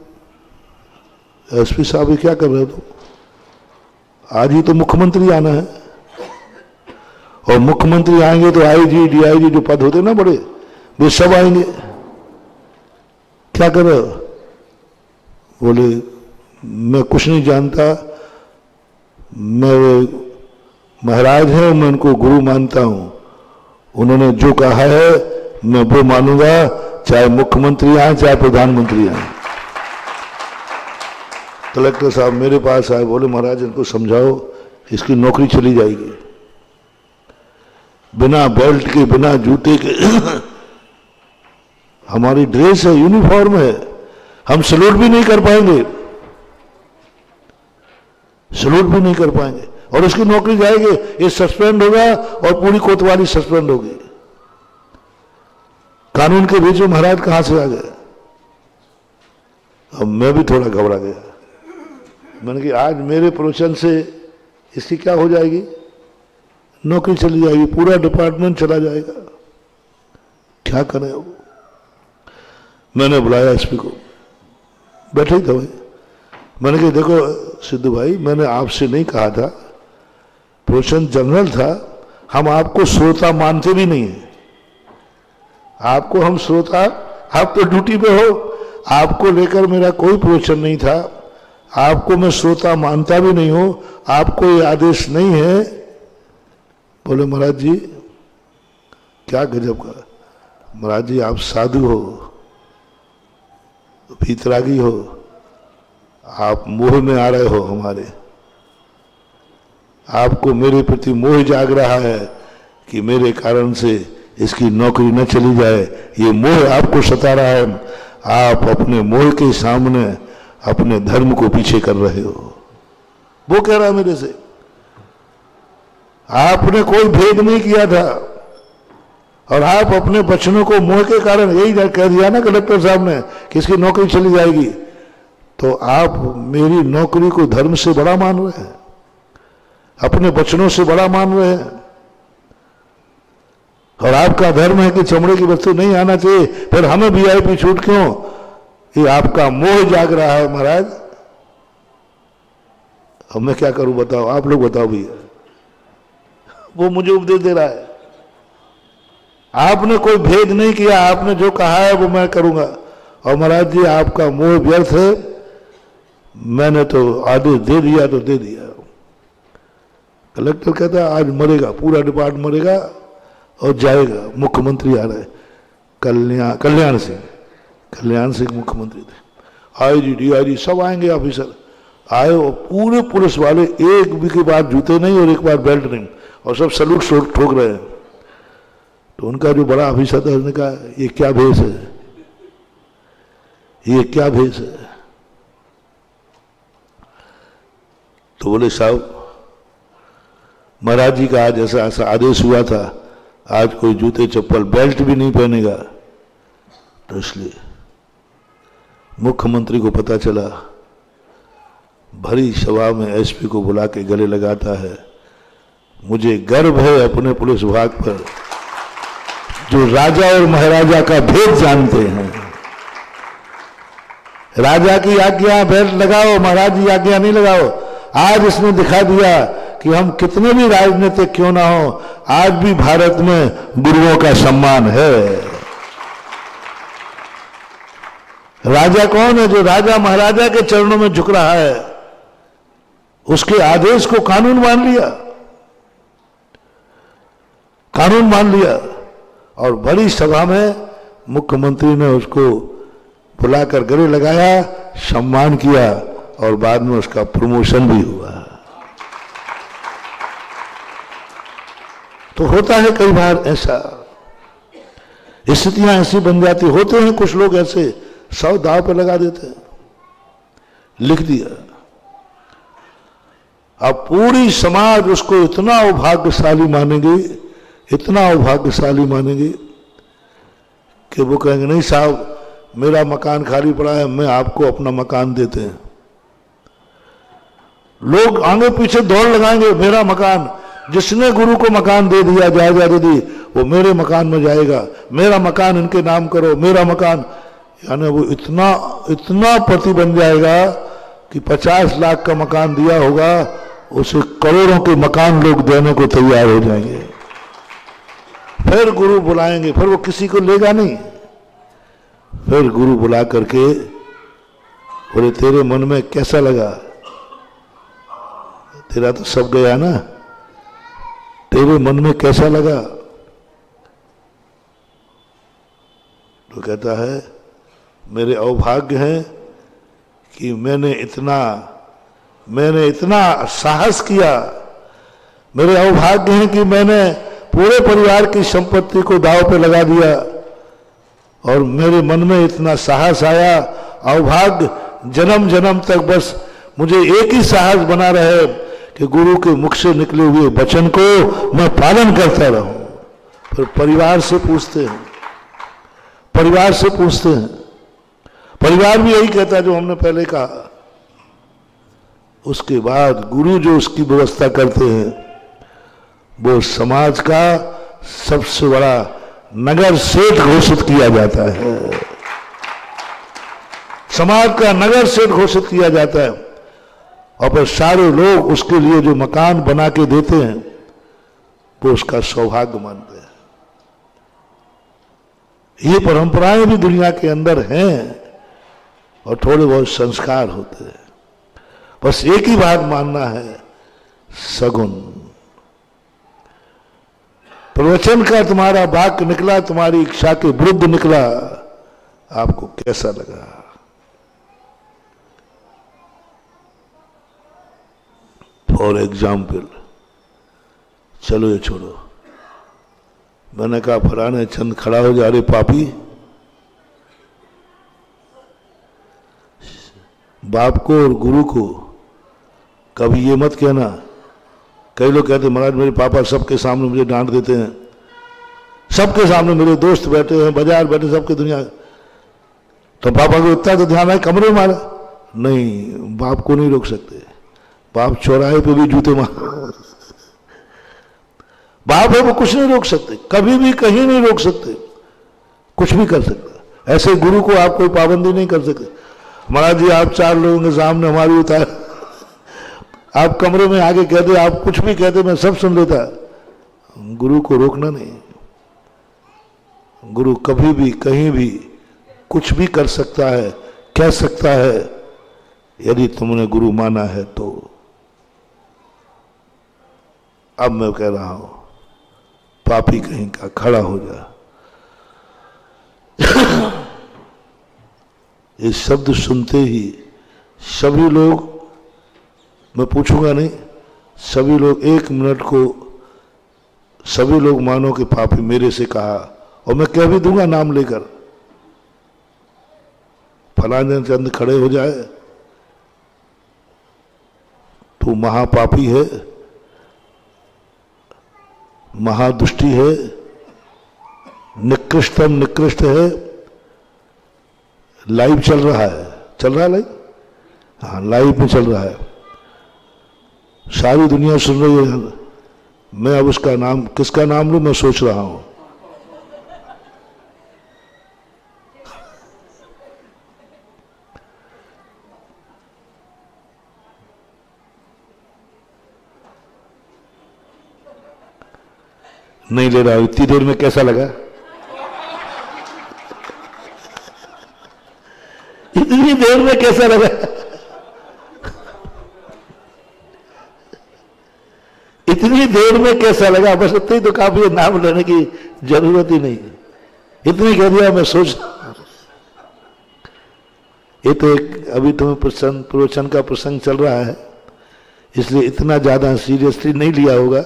एसपी साहब ये क्या कर रहे हो तुम, आज ही तो मुख्यमंत्री आना है, और मुख्यमंत्री आएंगे तो आईजी डीआईजी जो पद होते ना बड़े, वे सब आएंगे, क्या कर रहे हो? बोले मैं कुछ नहीं जानता, मैं महाराज हैं, मैं उनको गुरु मानता हूं, उन्होंने जो कहा है मैं वो मानूंगा, चाहे मुख्यमंत्री आए चाहे प्रधानमंत्री आए। कलेक्टर साहब मेरे पास आए, बोले महाराज इनको समझाओ, इसकी नौकरी चली जाएगी। बिना बेल्ट के, बिना जूते के हमारी ड्रेस है, यूनिफॉर्म है, हम सैल्यूट भी नहीं कर पाएंगे, सैल्यूट भी नहीं कर पाएंगे, और उसकी नौकरी जाएगी, ये सस्पेंड होगा और पूरी कोतवाली सस्पेंड होगी। कानून के बीच में महाराज कहां से आ गए? अब मैं भी थोड़ा घबरा गया। मैंने कहा आज मेरे प्रवचन से इसकी क्या हो जाएगी? नौकरी चली जाएगी, पूरा डिपार्टमेंट चला जाएगा, क्या करें वो? मैंने बुलाया एसपी को, बैठे ही था भाई। मैंने कहा देखो सिद्धू भाई, मैंने आपसे नहीं कहा था, प्रवचन जनरल था, हम आपको श्रोता मानते भी नहीं है। आपको हम श्रोता, आप तो ड्यूटी पे हो, आपको लेकर मेरा कोई प्रवचन नहीं था, आपको मैं श्रोता मानता भी नहीं हूं, आपको ये आदेश नहीं है। बोले महाराज जी क्या गजब का, महाराज जी आप साधु हो, भीतरागी हो, आप मोह में आ रहे हो हमारे, आपको मेरे प्रति मोह जाग रहा है कि मेरे कारण से इसकी नौकरी न चली जाए, ये मोह आपको सता रहा है, आप अपने मोह के सामने अपने धर्म को पीछे कर रहे हो। वो कह रहा है मेरे से, आपने कोई भेद नहीं किया था और आप अपने बचनों को मोह के कारण, यही कह दिया ना कलेक्टर साहब ने कि इसकी नौकरी चली जाएगी, तो आप मेरी नौकरी को धर्म से बड़ा मान रहे हैं, अपने बचनों से बड़ा मान रहे हैं। और आपका धर्म है कि चमड़े की वस्तु नहीं आना चाहिए, फिर हमें वीआईपी छूट क्यों? ये आपका मोह जाग रहा है महाराज। अब मैं क्या करूं बताओ, आप लोग बताओ भैया। वो मुझे उपदेश दे रहा है, आपने कोई भेद नहीं किया, आपने जो कहा है वो मैं करूंगा। और महाराज जी आपका मोह व्यर्थ है, मैंने तो आदेश दे दिया तो दे दिया। कलेक्टर कहता है आज मरेगा, पूरा डिपार्टमेंट मरेगा और जाएगा। मुख्यमंत्री आ रहे, कल्याण सिंह मुख्यमंत्री थे, आईजी डीआईजी सब आएंगे, ऑफिसर आए, और पूरे पुलिस वाले एक भी के बाद जूते नहीं और एक बार बेल्ट नहीं, और सब सलूट ठोक रहे हैं। तो उनका जो बड़ा ऑफिसर था उसने कहा ये क्या भेष है, ये क्या भेष है? तो बोले साहब महाराज जी का आज ऐसा ऐसा आदेश हुआ था, आज कोई जूते चप्पल बेल्ट भी नहीं पहनेगा। तो इसलिए मुख्यमंत्री को पता चला, भरी सभा में एसपी को बुला के गले लगाता है, मुझे गर्व है अपने पुलिस विभाग पर जो राजा और महाराजा का भेद जानते हैं। राजा की आज्ञा बेल्ट लगाओ, महाराज की आज्ञा नहीं लगाओ। आज इसने दिखा दिया कि हम कितने भी राजनीतिक क्यों ना हो, आज भी भारत में गुरुओं का सम्मान है। राजा कौन है? जो राजा महाराजा के चरणों में झुक रहा है, उसके आदेश को कानून मान लिया, कानून मान लिया। और बड़ी सभा में मुख्यमंत्री ने उसको बुलाकर गले लगाया, सम्मान किया और बाद में उसका प्रमोशन भी हुआ। तो होता है कई बार ऐसा, स्थितियां ऐसी बन जाती, होते हैं कुछ लोग ऐसे 100 दाव पे लगा देते हैं, लिख दिया। अब पूरी समाज उसको इतना अभाग्यशाली मानेगी, इतना अभाग्यशाली मानेगी कि वो कहेंगे नहीं साहब मेरा मकान खाली पड़ा है, मैं आपको अपना मकान देते हैं। लोग आगे पीछे दौड़ लगाएंगे, मेरा मकान, जिसने गुरु को मकान दे दिया, जायदाद दे दी, वो मेरे मकान में जाएगा, मेरा मकान इनके नाम करो, मेरा मकान। यानी वो इतना इतना पति बन जाएगा कि 50 लाख का मकान दिया होगा, उसे करोड़ों के मकान लोग देने को तैयार हो जाएंगे। फिर गुरु बुलाएंगे, फिर वो किसी को लेगा नहीं। फिर गुरु बुला करके बोले तेरे मन में कैसा लगा? तेरा तो सब गया ना, तेरे मन में कैसा लगा? तो कहता है मेरे अभाग्य है कि मैंने इतना साहस किया, मेरे अभाग्य है कि मैंने पूरे परिवार की संपत्ति को दांव पे लगा दिया और मेरे मन में इतना साहस आया। अभाग्य जन्म जन्म तक बस मुझे एक ही साहस बना रहे कि गुरु के मुख से निकले हुए वचन को मैं पालन करता रहूं। फिर परिवार से पूछते हैं, परिवार से पूछते हैं, परिवार भी यही कहता है जो हमने पहले कहा। उसके बाद गुरु जो उसकी व्यवस्था करते हैं वो समाज का सबसे बड़ा नगर सेठ घोषित किया जाता है, समाज का नगर सेठ घोषित किया जाता है। और फिर सारे लोग उसके लिए जो मकान बना के देते हैं वो उसका सौभाग्य मानते हैं। ये परंपराएं भी दुनिया के अंदर हैं और थोड़े बहुत संस्कार होते हैं। बस एक ही बात मानना है, सगुन। प्रवचन का तुम्हारा वाक्य निकला, तुम्हारी इच्छा के विरुद्ध निकला, आपको कैसा लगा? फॉर एग्जाम्पल, चलो ये छोड़ो, मैंने कहा फलाने चंद खड़ा हो जा, रहे पापी, बाप को और गुरु को कभी ये मत कहना। कई लोग कहते महाराज मेरे पापा सबके सामने मुझे डांट देते हैं, सबके सामने मेरे दोस्त बैठे हैं, बाजार बैठे, सबके दुनिया, तो पापा को इतना तो ध्यान है कमरे मारा? नहीं, बाप को नहीं रोक सकते। बाप चौराहे पे भी जूते मार, बाप है वो कुछ नहीं रोक सकते, कभी भी कहीं नहीं रोक सकते, कुछ भी कर सकते। ऐसे गुरु को आप कोई पाबंदी नहीं कर सकते। महाराज जी आप 4 लोगों के सामने हमारी उतार, आप कमरे में आगे कहते, आप कुछ भी कहते, मैं सब सुन लेता। गुरु को रोकना नहीं। गुरु कभी भी कहीं भी कुछ भी कर सकता है, कह सकता है, यदि तुमने गुरु माना है तो। अब मैं कह रहा हूं, पापी कहीं का खड़ा हो जा। ये शब्द सुनते ही सभी लोग, मैं पूछूंगा नहीं, सभी लोग 1 मिनट को सभी लोग मानो कि पापी मेरे से कहा, और मैं कह भी दूंगा नाम लेकर, फलाने चंद खड़े हो जाए तू महापापी है, महादुष्टि है, निकृष्टतम निकृष्ट है। लाइव चल रहा है लाइव, हाँ लाइव में चल रहा है, सारी दुनिया सुन रही है। मैं अब उसका नाम, किसका नाम लूं, मैं सोच रहा हूं। नहीं ले रहा हूं। इतनी देर में कैसा लगा? इतनी देर में कैसा लगा? इतनी देर में कैसा लगा? बस इतनी तो काफी है, नाम लेने की जरूरत ही नहीं। इतनी कह दिया, मैं सोच। ये तो एक अभी तुम्हें प्रवचन का प्रसंग चल रहा है, इसलिए इतना ज्यादा सीरियसली नहीं लिया होगा।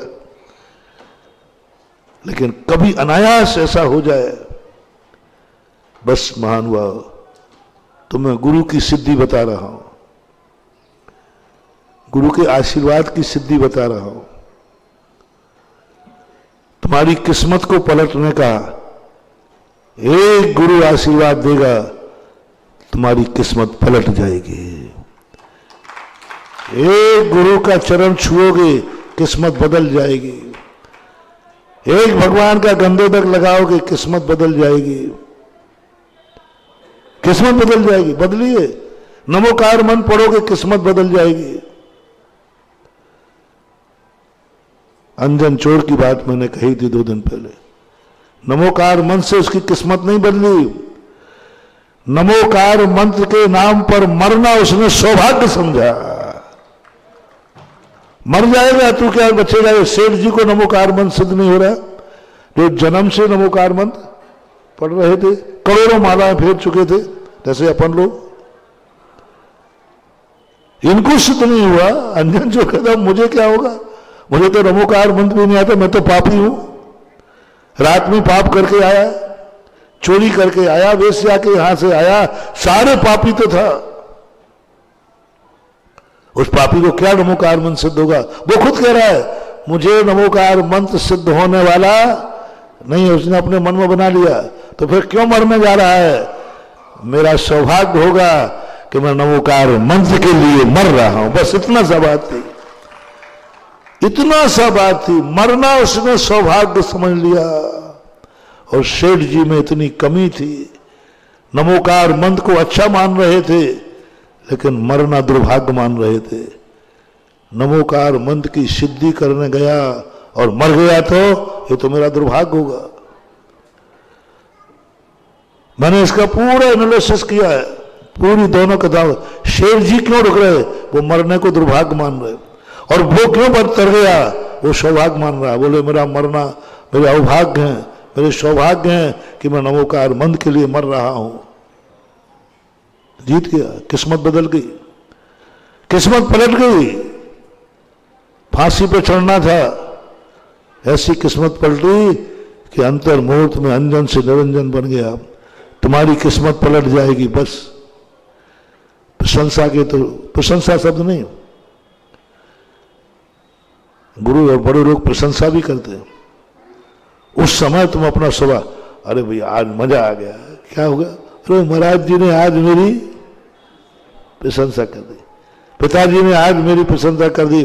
लेकिन कभी अनायास ऐसा हो जाए, बस महानुभाव, तो मैं गुरु की सिद्धि बता रहा हूं, गुरु के आशीर्वाद की सिद्धि बता रहा हूं। तुम्हारी किस्मत को पलटने का एक गुरु आशीर्वाद देगा, तुम्हारी किस्मत पलट जाएगी। एक गुरु का चरण छुओगे, किस्मत बदल जाएगी। एक भगवान का गंधोदक लगाओगे, किस्मत बदल जाएगी। किस्मत बदल जाएगी। बदलिए, नमोकार मन पढ़ोगे, किस्मत बदल जाएगी। अंजन चोर की बात मैंने कही थी 2 दिन पहले। नमोकार मंत्र से उसकी किस्मत नहीं बदली। नमोकार मंत्र के नाम पर मरना उसने सौभाग्य समझा। मर जाएगा तू, क्या बचेगा? सेठ जी को नमोकार मंत्र सिद्ध नहीं हो रहा, जो जन्म से नमोकार मंत्र पढ़ रहे थे, करोड़ों मालाएं फेर चुके थे, जैसे अपन लोग। इनको सिद्ध नहीं हुआ। अंजन जो कहता मुझे क्या होगा, मुझे तो नमोकार मंत्र भी नहीं आता, मैं तो पापी हूं। रात में पाप करके आया, चोरी करके आया, वेश्या के यहां से आया, सारे पापी तो था। उस पापी को क्या नमोकार मंत्र सिद्ध होगा? वो खुद कह रहा है मुझे नमोकार मंत्र सिद्ध होने वाला नहीं, उसने अपने मन में बना लिया। तो फिर क्यों मरने जा रहा है? मेरा सौभाग्य होगा कि मैं नमोकार मंत्र के लिए मर रहा हूं। बस इतना सा बात थी, इतना सा बात थी। मरना उसने सौभाग्य समझ लिया। और सेठ जी में इतनी कमी थी, नमोकार मंत्र को अच्छा मान रहे थे, लेकिन मरना दुर्भाग्य मान रहे थे। नमोकार मंत्र की सिद्धि करने गया और मर गया, तो ये तो मेरा दुर्भाग्य होगा। मैंने इसका पूरा एनालिसिस किया है, पूरी दोनों कथाओं। शेर जी क्यों रुक रहे? वो मरने को दुर्भाग्य मान रहे। और वो क्यों तर गया? वो सौभाग्य मान रहा है। बोले मेरा मरना मेरे अभाग्य है, मेरे सौभाग्य है कि मैं नमोकार मंत्र के लिए मर रहा हूं। जीत गया, किस्मत बदल गई, किस्मत पलट गई। फांसी पे चढ़ना था, ऐसी किस्मत पलटी कि अंतर मुहूर्त में अंजन से निरंजन बन गया। तुम्हारी किस्मत पलट जाएगी। बस प्रशंसा के, तो प्रशंसा शब्द नहीं, गुरु और बड़े लोग प्रशंसा भी करते हैं। उस समय तुम अपना स्वभाव, अरे भैया आज मजा आ गया, क्या होगा? अरे महाराज जी ने आज मेरी प्रशंसा कर दी, पिताजी ने आज मेरी प्रशंसा कर दी।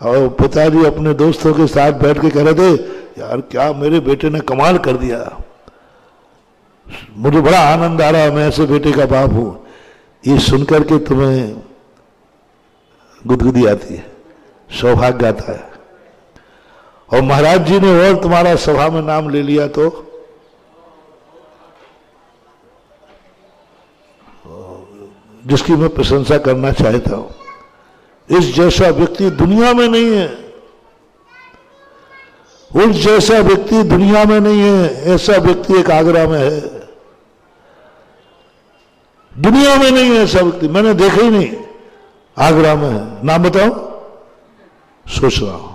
और पिताजी अपने दोस्तों के साथ बैठ के कह रहे थे, यार क्या मेरे बेटे ने कमाल कर दिया, मुझे बड़ा आनंद आ रहा है, मैं ऐसे बेटे का बाप हूं। ये सुनकर के तुम्हें गुदगुदी आती है, सौभाग्य आता है। और महाराज जी ने और तुम्हारा सभा में नाम ले लिया, तो जिसकी मैं प्रशंसा करना चाहता हूं, इस जैसा व्यक्ति दुनिया में नहीं है, उस जैसा व्यक्ति दुनिया में नहीं है। ऐसा व्यक्ति एक आगरा में है, दुनिया में नहीं है ऐसा व्यक्ति, मैंने देखा ही नहीं। आगरा में है, नाम बताओ? सोच रहा हूं।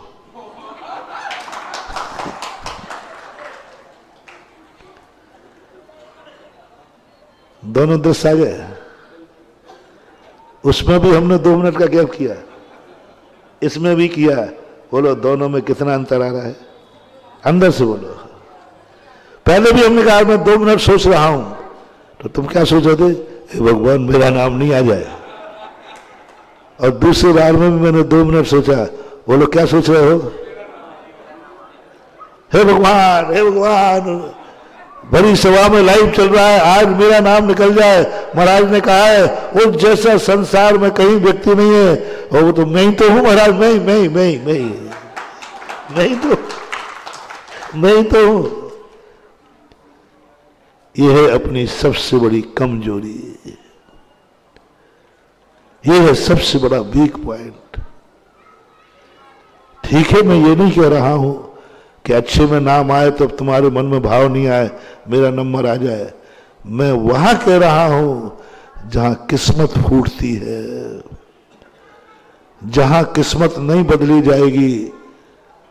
दोनों दृश्य आ गए, उसमें भी हमने 2 मिनट का गैप किया। इसमें भी किया, बोलो दोनों में कितना अंतर आ रहा है? अंदर से बोलो। पहले भी हमने कहा मैं 2 मिनट सोच रहा हूं, तो तुम क्या सोच रहे थे? हे भगवान मेरा नाम नहीं आ जाए। और दूसरी बार में भी मैंने 2 मिनट सोचा, बोलो क्या सोच रहे हो? हे भगवान, हे भगवान, बड़ी सभा में लाइव चल रहा है, आज मेरा नाम निकल जाए। महाराज ने कहा है उस जैसा संसार में कहीं व्यक्ति नहीं है, और वो तो मैं ही तो हूं महाराज, मैं ही तो हूं। यह है अपनी सबसे बड़ी कमजोरी, यह है सबसे बड़ा वीक पॉइंट। ठीक है, मैं ये नहीं कह रहा हूं कि अच्छे में नाम आए तो तुम्हारे मन में भाव नहीं आए, मेरा नंबर आ जाए। मैं वहां कह रहा हूं जहां किस्मत फूटती है, जहां किस्मत नहीं बदली जाएगी।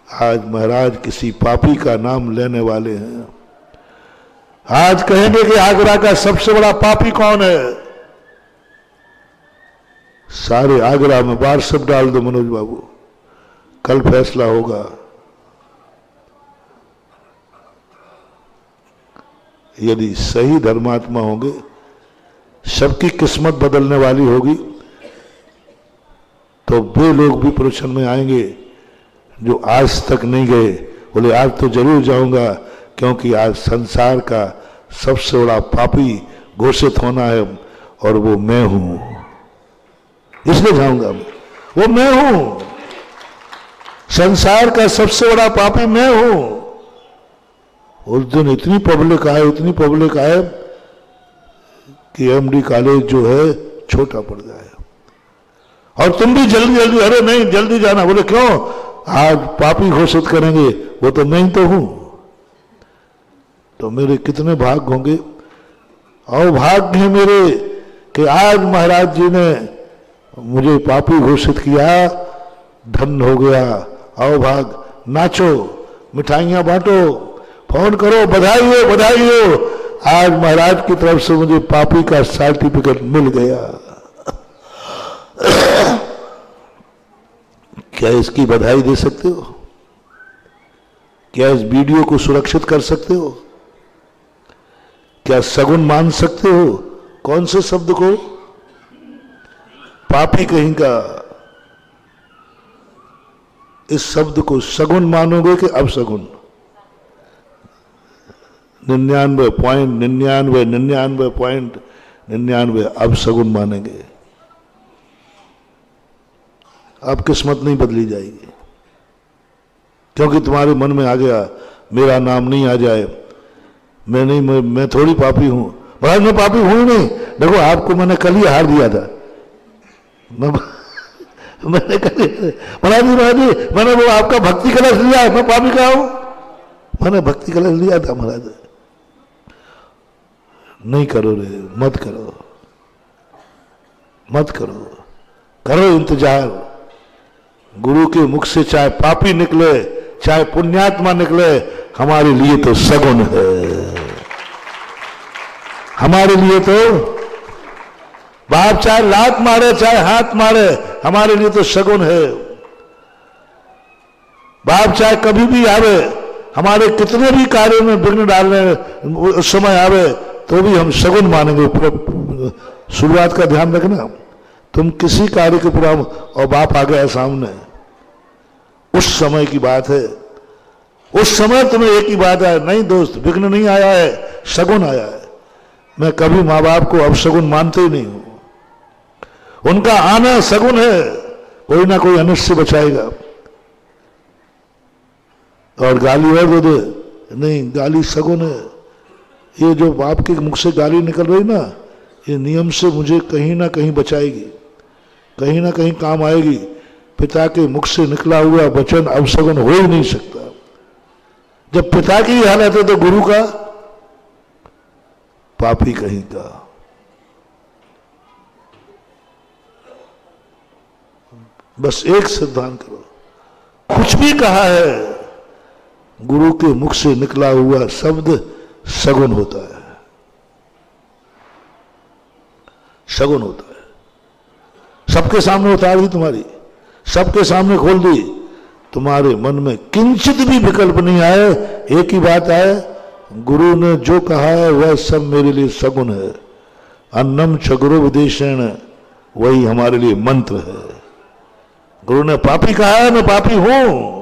आज महाराज किसी पापी का नाम लेने वाले हैं। आज कहेंगे कि आगरा का सबसे बड़ा पापी कौन है? सारे आगरा में व्हाट्सएप डाल दो मनोज बाबू, कल फैसला होगा। यदि सही धर्मात्मा होंगे, सबकी किस्मत बदलने वाली होगी, तो वे लोग भी प्रवचन में आएंगे जो आज तक नहीं गए। बोले आज तो जरूर जाऊंगा, क्योंकि आज संसार का सबसे बड़ा पापी घोषित होना है, और वो मैं हूं, इसलिए जाऊंगा। वो मैं हूं, संसार का सबसे बड़ा पापी मैं हूं। उस दिन इतनी पब्लिक आए कि एमडी कॉलेज जो है छोटा पड़ जाए। और तुम भी जल्दी जल्दी, अरे नहीं जल्दी जाना। बोले क्यों? आज पापी घोषित करेंगे, वो तो मैं ही तो हूं। तो मेरे कितने भाग होंगे, और भाग्य है मेरे कि आज महाराज जी ने मुझे पापी घोषित किया। धन हो गया। आओ भाग, नाचो, मिठाइयां बांटो, फोन करो, बधाई हो, बधाई हो। आज महाराज की तरफ से मुझे पापी का सर्टिफिकेट मिल गया। क्या इसकी बधाई दे सकते हो? क्या इस वीडियो को सुरक्षित कर सकते हो? क्या सगुन मान सकते हो? कौन से शब्द को? पापी कहीं का। इस शब्द को सगुन मानोगे कि अपसगुन? 99.99 अपसगुन मानेंगे। अब किस्मत नहीं बदली जाएगी, क्योंकि तुम्हारे मन में आ गया मेरा नाम नहीं आ जाए, मैं थोड़ी पापी हूं। महाराज मैं पापी हूं ही नहीं। देखो आपको मैंने कल ही हार दिया था। मैंने कल महाराज जी मैंने वो आपका भक्ति कलश लिया, मैं पापी का हूं। मैंने भक्ति कलश लिया था महाराज। नहीं करो रे, मत करो, मत करो, करो इंतजार। गुरु के मुख से चाहे पापी निकले चाहे पुण्यात्मा निकले, हमारे लिए तो सगुन है। हमारे लिए तो बाप चाहे लात मारे चाहे हाथ मारे, हमारे लिए तो सगुन है। बाप चाहे कभी भी आवे, हमारे कितने भी कार्यों में विघ्न डालने उस समय आवे, तो भी हम सगुन मानेंगे। शुरुआत का ध्यान रखना। तुम किसी कार्य के पूरा और बाप आ गया सामने, उस समय की बात है। उस समय तुम्हें एक ही बात है, नहीं दोस्त विघ्न नहीं आया है, सगुन आया है। मैं कभी माँ बाप को अपशगुन मानते ही नहीं हूं। उनका आना सगुन है, कोई ना कोई अनिष्ट से बचाएगा। और गाली और दे दे, नहीं गाली सगुन है। ये जो बाप के मुख से गाली निकल रही ना, ये नियम से मुझे कहीं ना कहीं बचाएगी, कहीं ना कहीं काम आएगी। पिता के मुख से निकला हुआ वचन अपशगुन हो ही नहीं सकता। जब पिता की हालत है तो गुरु का पापी कहीं का। बस एक सिद्धांत करो, कुछ भी कहा है गुरु के मुख से निकला हुआ शब्द सगुन होता है, सगुन होता है। सबके सामने उतार दी तुम्हारी, सबके सामने खोल दी, तुम्हारे मन में किंचित भी विकल्प नहीं आए, एक ही बात आए, गुरु ने जो कहा है वह सब मेरे लिए सगुन है, अन्नम च गुरु विदेशेण, वही हमारे लिए मंत्र है। गुरु ने पापी कहा है, मैं पापी हूं।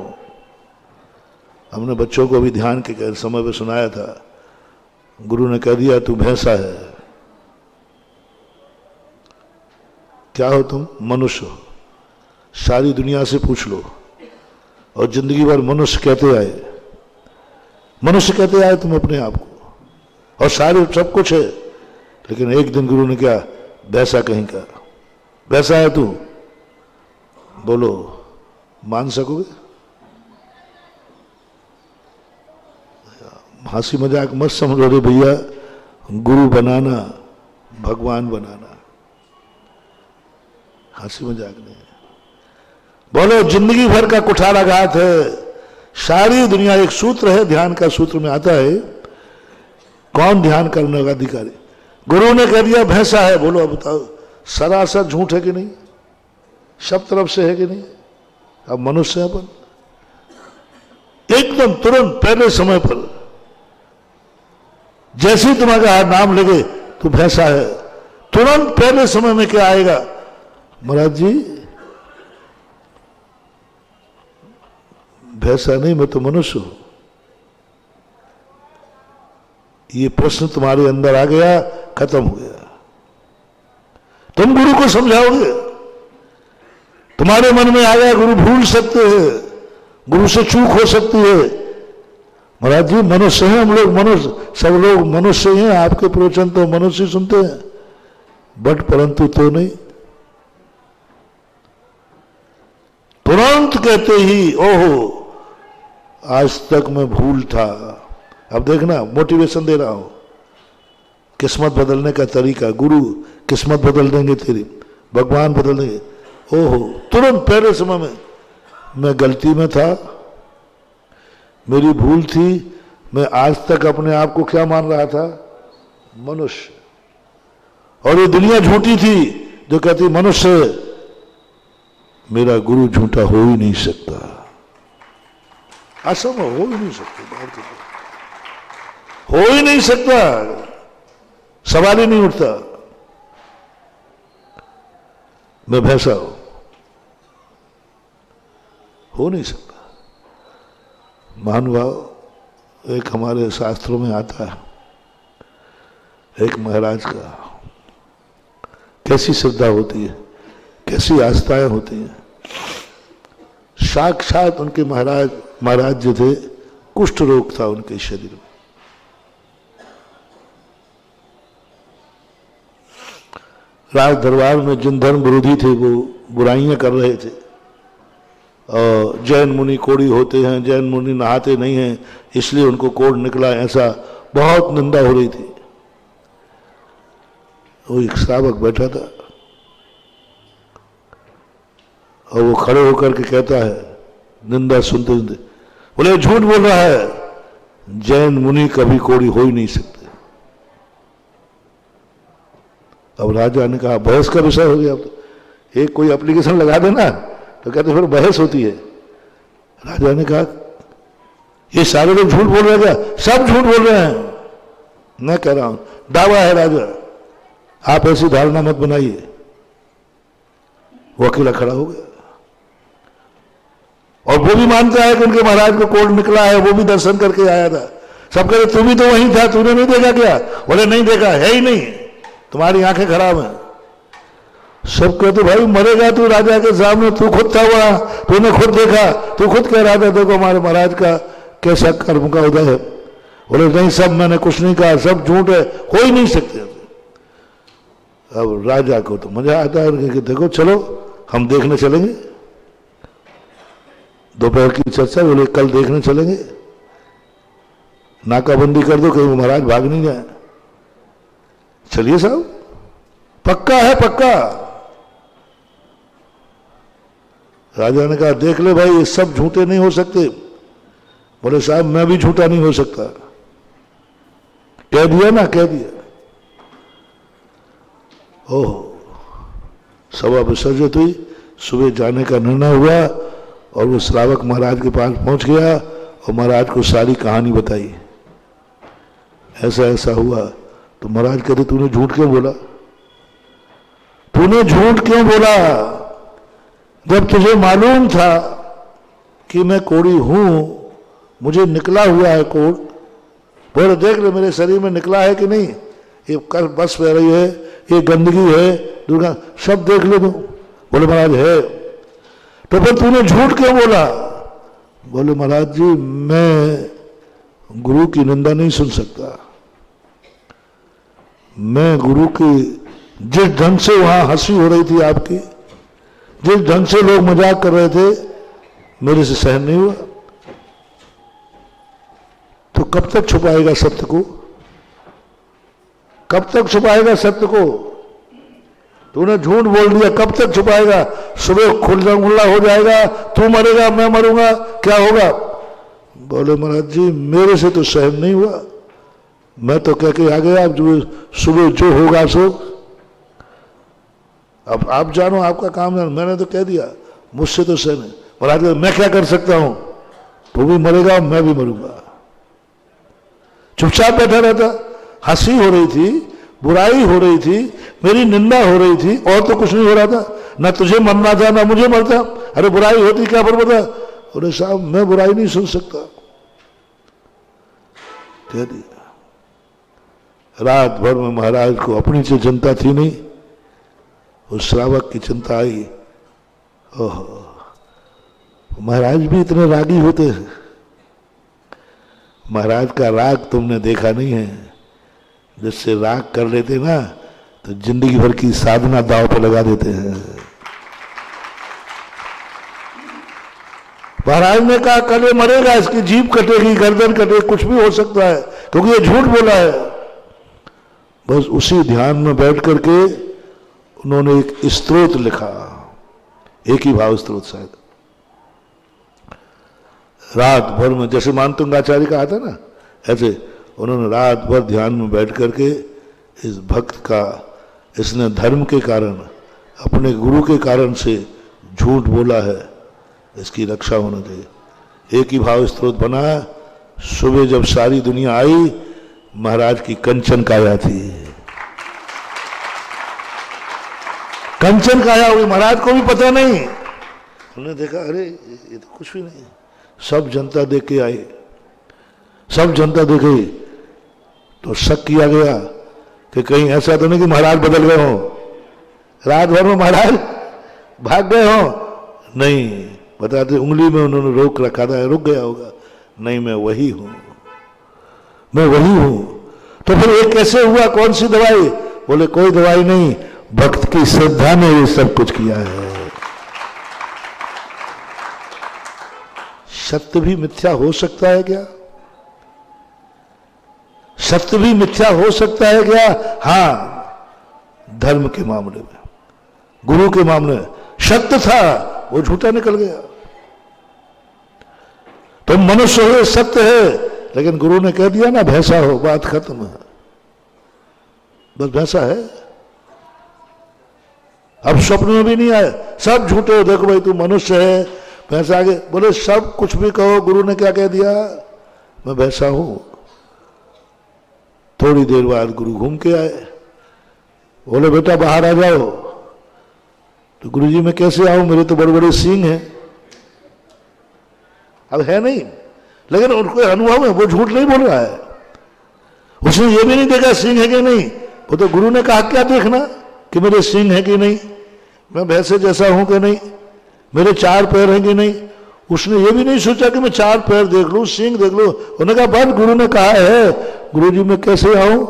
हमने बच्चों को भी ध्यान के समय पे सुनाया था, गुरु ने कह दिया तू भैंसा है। क्या हो तुम? मनुष्य हो। सारी दुनिया से पूछ लो, और जिंदगी भर मनुष्य कहते आए, मनुष्य कहते आए तुम अपने आप को, और सारे सब कुछ है, लेकिन एक दिन गुरु ने क्या, भैंसा कहीं का, भैंसा है तू, बोलो मान सकोगे? हंसी मजाक मत समझो रे भैया, गुरु बनाना भगवान बनाना, हंसी मजाक नहीं। बोलो जिंदगी भर का कुठाराघात है, सारी दुनिया, एक सूत्र है ध्यान का, सूत्र में आता है कौन ध्यान करने का अधिकारी? गुरु ने कह दिया भैंसा है। बोलो अब बताओ, सरासर झूठ है कि नहीं? सब तरफ से है कि नहीं? अब मनुष्य है अपन, एकदम तुरंत पहले समय पर जैसे ही तुम्हारा नाम लगे तो भैंसा है, तुरंत पहले समय में क्या आएगा? महाराज जी भैंसा नहीं, मैं तो मनुष्य हूं। ये प्रश्न तुम्हारे अंदर आ गया, खत्म हो गया। तुम गुरु को समझाओगे, तुम्हारे मन में आ गया गुरु भूल सकते हैं, गुरु से चूक हो सकती है। महाराज जी मनुष्य हैं हम लोग, मनुष्य, सब लोग मनुष्य हैं, आपके प्रवचन तो मनुष्य सुनते हैं, बट परंतु तो नहीं। तुरंत कहते ही ओहो आज तक मैं भूल था। अब देखना, मोटिवेशन दे रहा हूं, किस्मत बदलने का तरीका, गुरु किस्मत बदल देंगे तेरी, भगवान बदल देंगे। ओहो तुरंत पहले समय में मैं गलती में था, मेरी भूल थी, मैं आज तक अपने आप को क्या मान रहा था? मनुष्य। और ये दुनिया झूठी थी जो कहती मनुष्य, मेरा गुरु झूठा हो ही नहीं सकता, असंभव, हो ही नहीं सकता, हो ही नहीं सकता, सवाल ही नहीं उठता। मैं भैंसा हूं, हो नहीं सकता। महानुभाव, एक हमारे शास्त्रों में आता है, एक महाराज का कैसी श्रद्धा होती है, कैसी आस्थाएं होती हैं। साक्षात उनके महाराज जो थे, कुष्ठ रोग था उनके शरीर में। राज दरबार में जिन धर्म विरोधी थे वो बुराइयां कर रहे थे, और जैन मुनि कोड़ी होते हैं, जैन मुनि नहाते नहीं हैं, इसलिए उनको कोढ़ निकला, ऐसा बहुत निंदा हो रही थी। वो एक श्रावक बैठा था और वो खड़े होकर के कहता है, निंदा सुनते सुनते, बोले झूठ बोल रहा है, जैन मुनि कभी कोड़ी हो ही नहीं सकते। अब राजा ने कहा बहस का विषय हो गया, अब तो एक कोई एप्लीकेशन लगा देना, तो कहते फिर बहस होती है। राजा ने कहा ये सारे लोग झूठ बोल रहे हैं क्या? सब झूठ बोल रहे हैं। मैं कह रहा हूं दावा है राजा, आप ऐसी धारणा मत बनाइए। वो अकेला खड़ा हो गया, और वो भी मानता है कि उनके महाराज को कोढ़ निकला है, वो भी दर्शन करके आया था। सब कह रहे तू भी तो वहीं था, तूने नहीं देखा क्या? बोले नहीं देखा, है ही नहीं, तुम्हारी आंखें खराब हैं। सब कहते भाई मरेगा तू राजा के सामने, तू खुद था वहां, तूने खुद देखा, तू खुद कह रहा था देखो हमारे महाराज का कैसा कर्म का उदय है। बोले नहीं सब मैंने कुछ नहीं कहा, सब झूठ है, हो ही नहीं सकते। अब राजा को तो मजा आता है कि देखो चलो हम देखने चलेंगे। दोपहर की चर्चा, बोले कल देखने चलेंगे, नाकाबंदी कर दो कहीं महाराज भाग नहीं जाए। चलिए साहब, पक्का है पक्का। राजा ने कहा देख ले भाई ये सब झूठे नहीं हो सकते। बोले साहब मैं भी झूठा नहीं हो सकता। कह दिया ना, कह दिया। ओह, सभा विसर्जित हुई, सुबह जाने का निर्णय हुआ और वो श्रावक महाराज के पास पहुंच गया और महाराज को सारी कहानी बताई, ऐसा ऐसा हुआ। तो महाराज कहते तूने झूठ क्यों बोला, तूने झूठ क्यों बोला, जब तुझे मालूम था कि मैं कोढ़ी हूं, मुझे निकला हुआ है कोढ़, बोले देख ले मेरे शरीर में निकला है कि नहीं, ये कर बस बह रही है, ये गंदगी है, दुर्गा सब देख ले। बोले महाराज है, तो फिर तूने झूठ क्यों बोला। बोले महाराज जी मैं गुरु की निंदा नहीं सुन सकता, मैं गुरु की जिस ढंग से वहां हंसी हो रही थी आपकी, जिस ढंग से लोग मजाक कर रहे थे, मेरे से सहन नहीं हुआ। तो कब तक छुपाएगा सत्य को, कब तक छुपाएगा सत्य को, तूने झूठ बोल दिया, कब तक छुपाएगा। सुबह खुल्ला मुल्ला हो जाएगा, तू मरेगा मैं मरूंगा, क्या होगा। बोले महाराज जी मेरे से तो सहन नहीं हुआ, मैं तो कह के आ गया, अब जो सुबह जो होगा सो, अब आप जानो, आपका काम जानो, मैंने तो कह दिया, मुझसे तो सहन है। महाराज मैं क्या कर सकता हूं, तू भी मरेगा मैं भी मरूंगा। चुपचाप बैठा रहता, हंसी हो रही थी, बुराई हो रही थी, मेरी निंदा हो रही थी, और तो कुछ नहीं हो रहा था, ना तुझे मरना था ना मुझे मरता। अरे बुराई होती क्या पर पता, अरे साहब मैं बुराई नहीं सुन सकता, कह दिया। रात भर में महाराज को अपनी जो चिंता थी नहीं, उस श्रावक की चिंता आई। ओह महाराज भी इतने रागी होते हैं, महाराज का राग तुमने देखा नहीं है, जिससे राग कर लेते ना तो जिंदगी भर की साधना दांव पर लगा देते हैं। महाराज ने कहा कल ये मरेगा, इसकी जीभ कटेगी, गर्दन कटेगी, कुछ भी हो सकता है, क्योंकि ये झूठ बोला है। बस उसी ध्यान में बैठ करके उन्होंने एक स्तोत्र लिखा, एक ही भाव स्तोत्र शायद, रात भर में, जैसे मानतुंगाचार्य का आता ना, ऐसे उन्होंने रात भर ध्यान में बैठ करके इस भक्त का, इसने धर्म के कारण, अपने गुरु के कारण से झूठ बोला है, इसकी रक्षा होना चाहिए। एक ही भाव स्तोत्र बना। सुबह जब सारी दुनिया आई, महाराज की कंचन काया थी, कंचन काया हुई, महाराज को भी पता नहीं। उन्होंने देखा अरे ये तो कुछ भी नहीं, सब जनता देख के आई, सब जनता देख गई, तो शक किया गया कि कहीं ऐसा तो नहीं कि महाराज बदल गए हो, रात भर में महाराज भाग गए हो। नहीं, बताते उंगली में उन्होंने रोक रखा था, रुक गया होगा, नहीं मैं वही हूं, मैं वही हूं। तो फिर ये कैसे हुआ, कौन सी दवाई। बोले कोई दवाई नहीं, भक्त की श्रद्धा ने ये सब कुछ किया है। सत्य भी मिथ्या हो सकता है क्या, सत्य भी मिथ्या हो सकता है क्या। हां, धर्म के मामले में, गुरु के मामले में सत्य था, वो झूठा निकल गया। तुम मनुष्य हो, सत्य है, लेकिन गुरु ने कह दिया ना भैंसा हो, बात खत्म है, बस भैंसा है। अब स्वप्न में भी नहीं आए, सब झूठे हो, देखो भाई तू मनुष्य है, भैंसा आगे। बोले सब कुछ भी कहो, गुरु ने क्या कह दिया, मैं भैंसा हूं। थोड़ी देर बाद गुरु घूम के आए, बोले बेटा बाहर आ जाओ। तो गुरु जी मैं कैसे आऊं, मेरे तो बड़े बड़े सींग हैं। अब है नहीं, लेकिन उनको अनुभव है, वो झूठ नहीं बोल रहा है। उसने ये भी नहीं देखा सींग है कि नहीं, वो तो गुरु ने कहा क्या देखना कि मेरे सींग है कि नहीं, मैं भैंसे जैसा हूं कि नहीं, मेरे 4 पैर हैं कि नहीं। उसने ये भी नहीं सोचा कि मैं 4 पैर देख लूं, सींग देख लूं। उन्होंने कहा बस गुरु ने कहा है, गुरु जी मैं कैसे आऊं,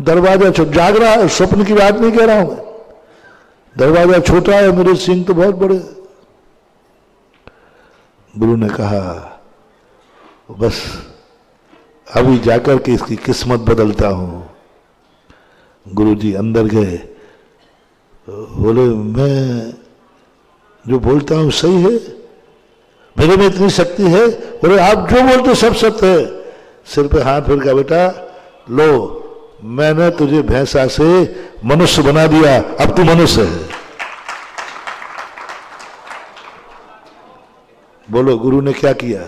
दरवाजा जाग रहा है, स्वप्न की बात नहीं कह रहा हूं मैं, दरवाजा छोटा है, मेरे सींग तो बहुत बड़े। गुरु ने कहा बस अभी जाकर के इसकी किस्मत बदलता हूं। गुरु जी अंदर गए, बोले मैं जो बोलता हूं सही है, मेरे में इतनी शक्ति है। बोले आप जो बोलते सब सत्य है। सिर पे हाथ फिर का, बेटा लो मैंने तुझे भैंसा से मनुष्य बना दिया, अब तू मनुष्य है। बोलो गुरु ने क्या किया?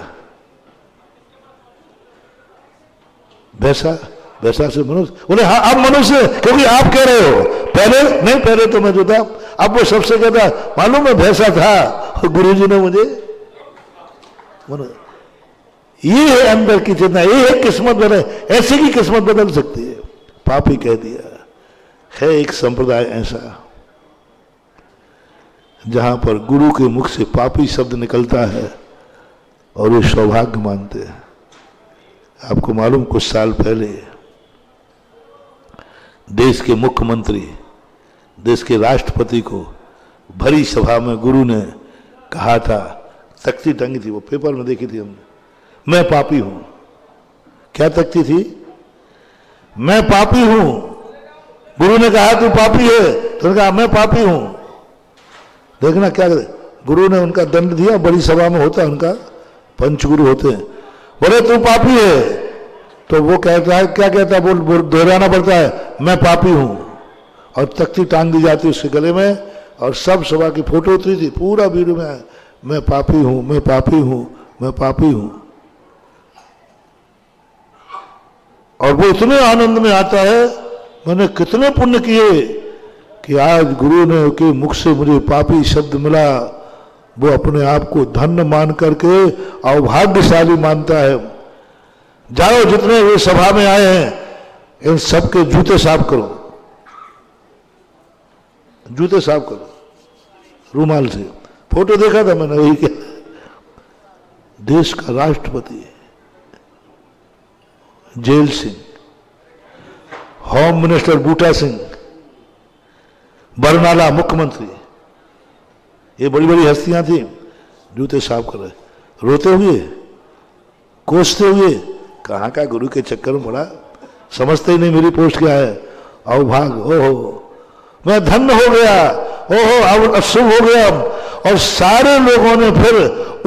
वैसा वैसा से मनुष्य बोले, हाँ आप मनुष्य, क्योंकि आप कह रहे हो। पहले नहीं, पहले तो मैं जो था, अब वो सबसे कहता मालूम है भैंसा था, गुरु जी ने मुझे। ये है अंदर की चेतना, ये है किस्मत बदल, ऐसे की किस्मत बदल सकती है। पापी कह दिया है एक संप्रदाय ऐसा जहां पर गुरु के मुख से पापी शब्द निकलता है और वे सौभाग्य मानते हैं। आपको मालूम, कुछ साल पहले देश के मुख्यमंत्री, देश के राष्ट्रपति को भरी सभा में गुरु ने कहा था, तख्ती टंगी थी, वो पेपर में देखी थी हमने, मैं पापी हूं। क्या तख्ती थी? मैं पापी हूं। गुरु ने कहा तू पापी है, तो उन्होंने कहा मैं पापी हूं। देखना क्या करे, गुरु ने उनका दंड दिया, बड़ी सभा में होता है उनका, पंचगुरु होते हैं। बोले तू पापी है, तो वो कहता है, क्या कहता है, बोल दोहराना पड़ता है, मैं पापी हूं, और तख्ती टांग दी जाती है उसके गले में, और सब सभा की फोटो उतरी थी, पूरा वीडियो में आया, मैं पापी हूं, मैं पापी हूं, मैं पापी हूं। और वो इतने आनंद में आता है, मैंने कितने पुण्य किए कि आज गुरु ने के मुख से मुझे पापी शब्द मिला। वो अपने आप को धन्य मान करके अभाग्यशाली मानता है। जाओ, जितने वे सभा में आए हैं इन सबके जूते साफ करो, जूते साफ करो रूमाल से। फोटो देखा था मैंने, वही क्या, देश का राष्ट्रपति जेल सिंह, होम मिनिस्टर बूटा सिंह, बरनाला मुख्यमंत्री, ये बड़ी बड़ी हस्तियां थी, जूते साफ कर रहे, रोते हुए, कोसते हुए। कहाँ का गुरु के चक्कर में पड़ा, समझते ही नहीं मेरी पोस्ट क्या है। अवभाग, ओहो मैं धन्य हो गया, ओहो अब शुभ हो गया। और सारे लोगों ने फिर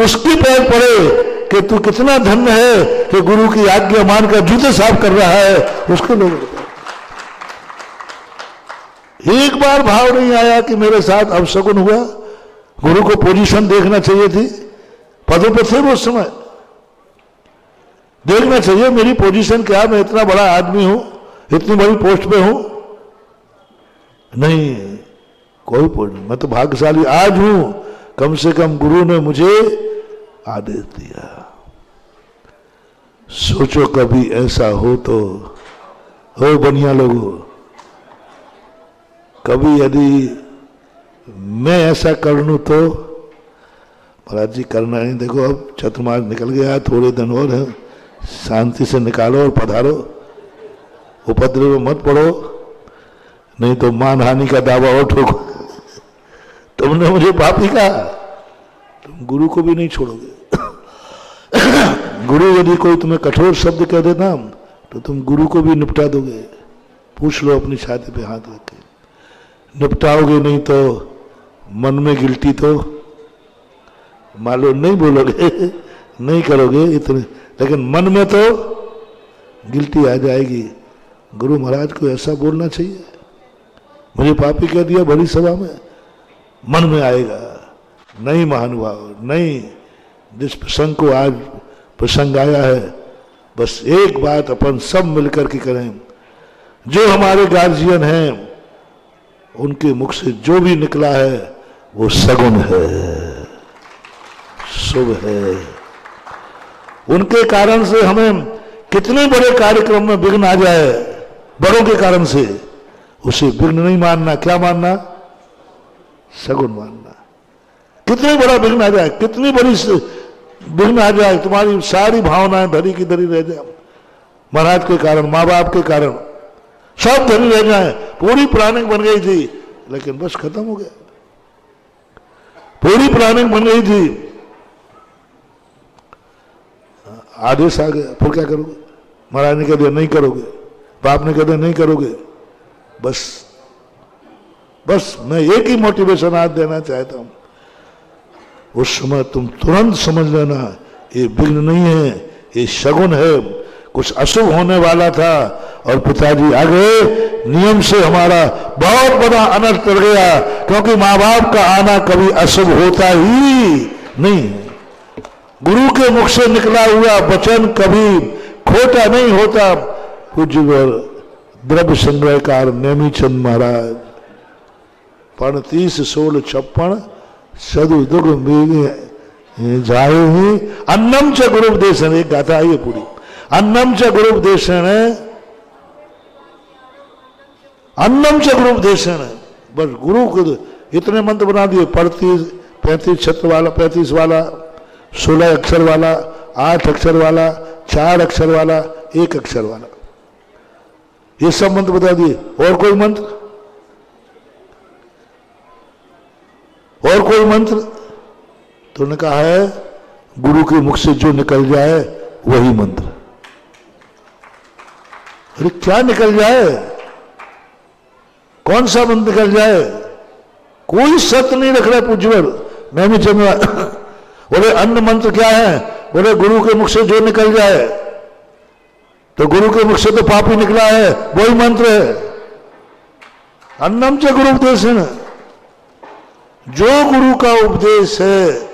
उसकी पैर पड़े कि तू कितना धन्य है कि गुरु की आज्ञा मानकर जूते साफ कर रहा है। उसके लोग एक बार भाव नहीं आया कि मेरे साथ अपशगुन हुआ। गुरु को पोजीशन देखना चाहिए थी, पदों पर थे वो उस समय, देखना चाहिए मेरी पोजीशन क्या, मैं इतना बड़ा आदमी हूं, इतनी बड़ी पोस्ट पे हूं। नहीं, कोई पोजीशन, मैं तो भाग्यशाली आज हूं, कम से कम गुरु ने मुझे आदेश दिया। सोचो कभी ऐसा हो तो, हो बनिया लोगों, कभी यदि मैं ऐसा कर लूं तो। महाराज जी करना नहीं, देखो अब चतुर्मास निकल गया, थोड़े दिन और है, शांति से निकालो और पधारो, उपद्रव में मत पड़ो, नहीं तो मानहानि का दावा और ठोको। तुमने मुझे पापी कहा, तुम गुरु को भी नहीं छोड़ोगे। गुरु यदि कोई तुम्हें कठोर शब्द कह देता तो तुम गुरु को भी निपटा दोगे। पूछ लो अपनी छाती पे हाथ रख के, निपटाओगे नहीं तो मन में गिल्टी तो मालूम नहीं बोलोगे, नहीं करोगे इतने, लेकिन मन में तो गिल्टी आ जाएगी। गुरु महाराज को ऐसा बोलना चाहिए, मुझे पापी कह दिया बड़ी सभा में, मन में आएगा नहीं महानुभाव, नहीं। जिस प्रसंग को आज प्रसंग आया है, बस एक बात अपन सब मिलकर के करें, जो हमारे गार्जियन हैं उनके मुख से जो भी निकला है वो सगुन है, शुभ है। उनके कारण से हमें कितने बड़े कार्यक्रम में विघ्न आ जाए, बड़ों के कारण से, उसे विघ्न नहीं मानना, क्या मानना, सगुन मानना। कितने बड़ा विघ्न आ जाए, कितनी बड़ी विघ्न आ जाए, तुम्हारी सारी भावनाएं धरी की धरी रह जाए, महाराज के कारण, माँ बाप के कारण सब धरी रह जाए। पूरी प्लानिंग बन गई थी, लेकिन बस खत्म हो गया। पूरी प्लानिंग बन गई थी, आदेश आ गया, फिर क्या करोगे? महाराज ने कह दिया नहीं करोगे, बाप ने कह दिया नहीं करोगे। बस मैं एक ही मोटिवेशन आज देना चाहता हूं, उस समय तुम तुरंत समझ लेना ये विघ्न नहीं है, ये शगुन है, कुछ अशुभ होने वाला था और पिताजी आ गए, नियम से हमारा बहुत बड़ा अनर्थ कर गया, क्योंकि माँ बाप का आना कभी अशुभ होता ही नहीं है। के मुख से निकला हुआ वचन कभी खोटा नहीं होता। पूज्य द्रव्य संग्रहकार नेमीचंद महाराज 35-16-56 सदु दुग जाए ही अन्नम च गुरुपदेशन, एक गाथा है ये पूरी। अन्नम च गुरुपदेशन, अन्नम च गुरुपदेशन, बस गुरु को इतने मंत्र बना दिए। 35 छत्र वाला, 35 वाला, 16 अक्षर वाला, 8 अक्षर वाला, 4 अक्षर वाला, 1 अक्षर वाला, ये सब मंत्र बता दिए। और कोई मंत्र, और कोई मंत्र? तो उन्होंने कहा है गुरु के मुख से जो निकल जाए वही मंत्र। अरे क्या निकल जाए? कौन सा मंत्र निकल जाए? कोई सत्य नहीं रख रहा पूज्यवर नेमीचंद। बोले अन्य मंत्र क्या है? बोले गुरु के मुख से जो निकल जाए। तो गुरु के मुख से तो पापी निकला है, वही मंत्र है। अन्नम च गुरुपदेशन, जो गुरु का उपदेश है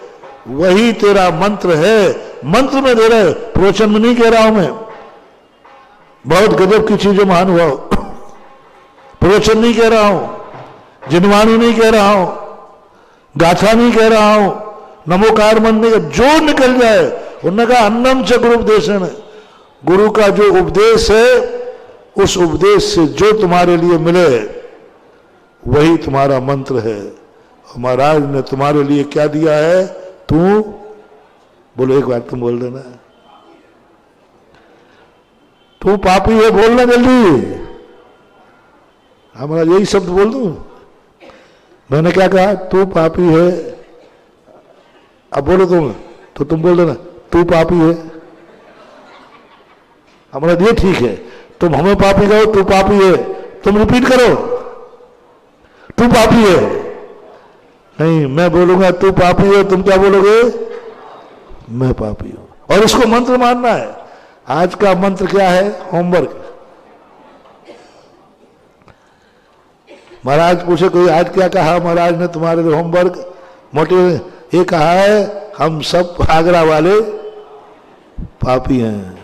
वही तेरा मंत्र है। मंत्र में दे रहा है, प्रवचन में नहीं कह रहा हूं मैं। बहुत गजब की चीजें महानुभाव, प्रवचन नहीं कह रहा हूं, जिनवाणी नहीं कह रहा हूं, गाथा नहीं कह रहा हूं, नमोकार मंत्र नहीं, जो निकल जाए। उन्होंने कहा अन्नम च गुरुपदेशन, गुरु का जो उपदेश है उस उपदेश से जो तुम्हारे लिए मिले वही तुम्हारा मंत्र है। महाराज ने तुम्हारे लिए क्या दिया है? तू बोलो, एक बार तुम बोल देना, तू पापी है, बोलना जल्दी। हमारा यही शब्द बोल दूं? मैंने क्या कहा? तू पापी है। अब बोलो तुम, तो तुम बोल देना तू पापी है। हमारा ये ठीक है, तुम हमें पापी कहो, तू पापी है, तुम रिपीट करो तू पापी है। नहीं, मैं बोलूंगा तू पापी है, तुम क्या बोलोगे? मैं पापी हूं। और इसको मंत्र मानना है। आज का मंत्र क्या है? होमवर्क। महाराज पूछे कोई आज क्या कहा महाराज ने तुम्हारे लिए होमवर्क? मोटे ये कहा है हम सब आगरा वाले पापी हैं।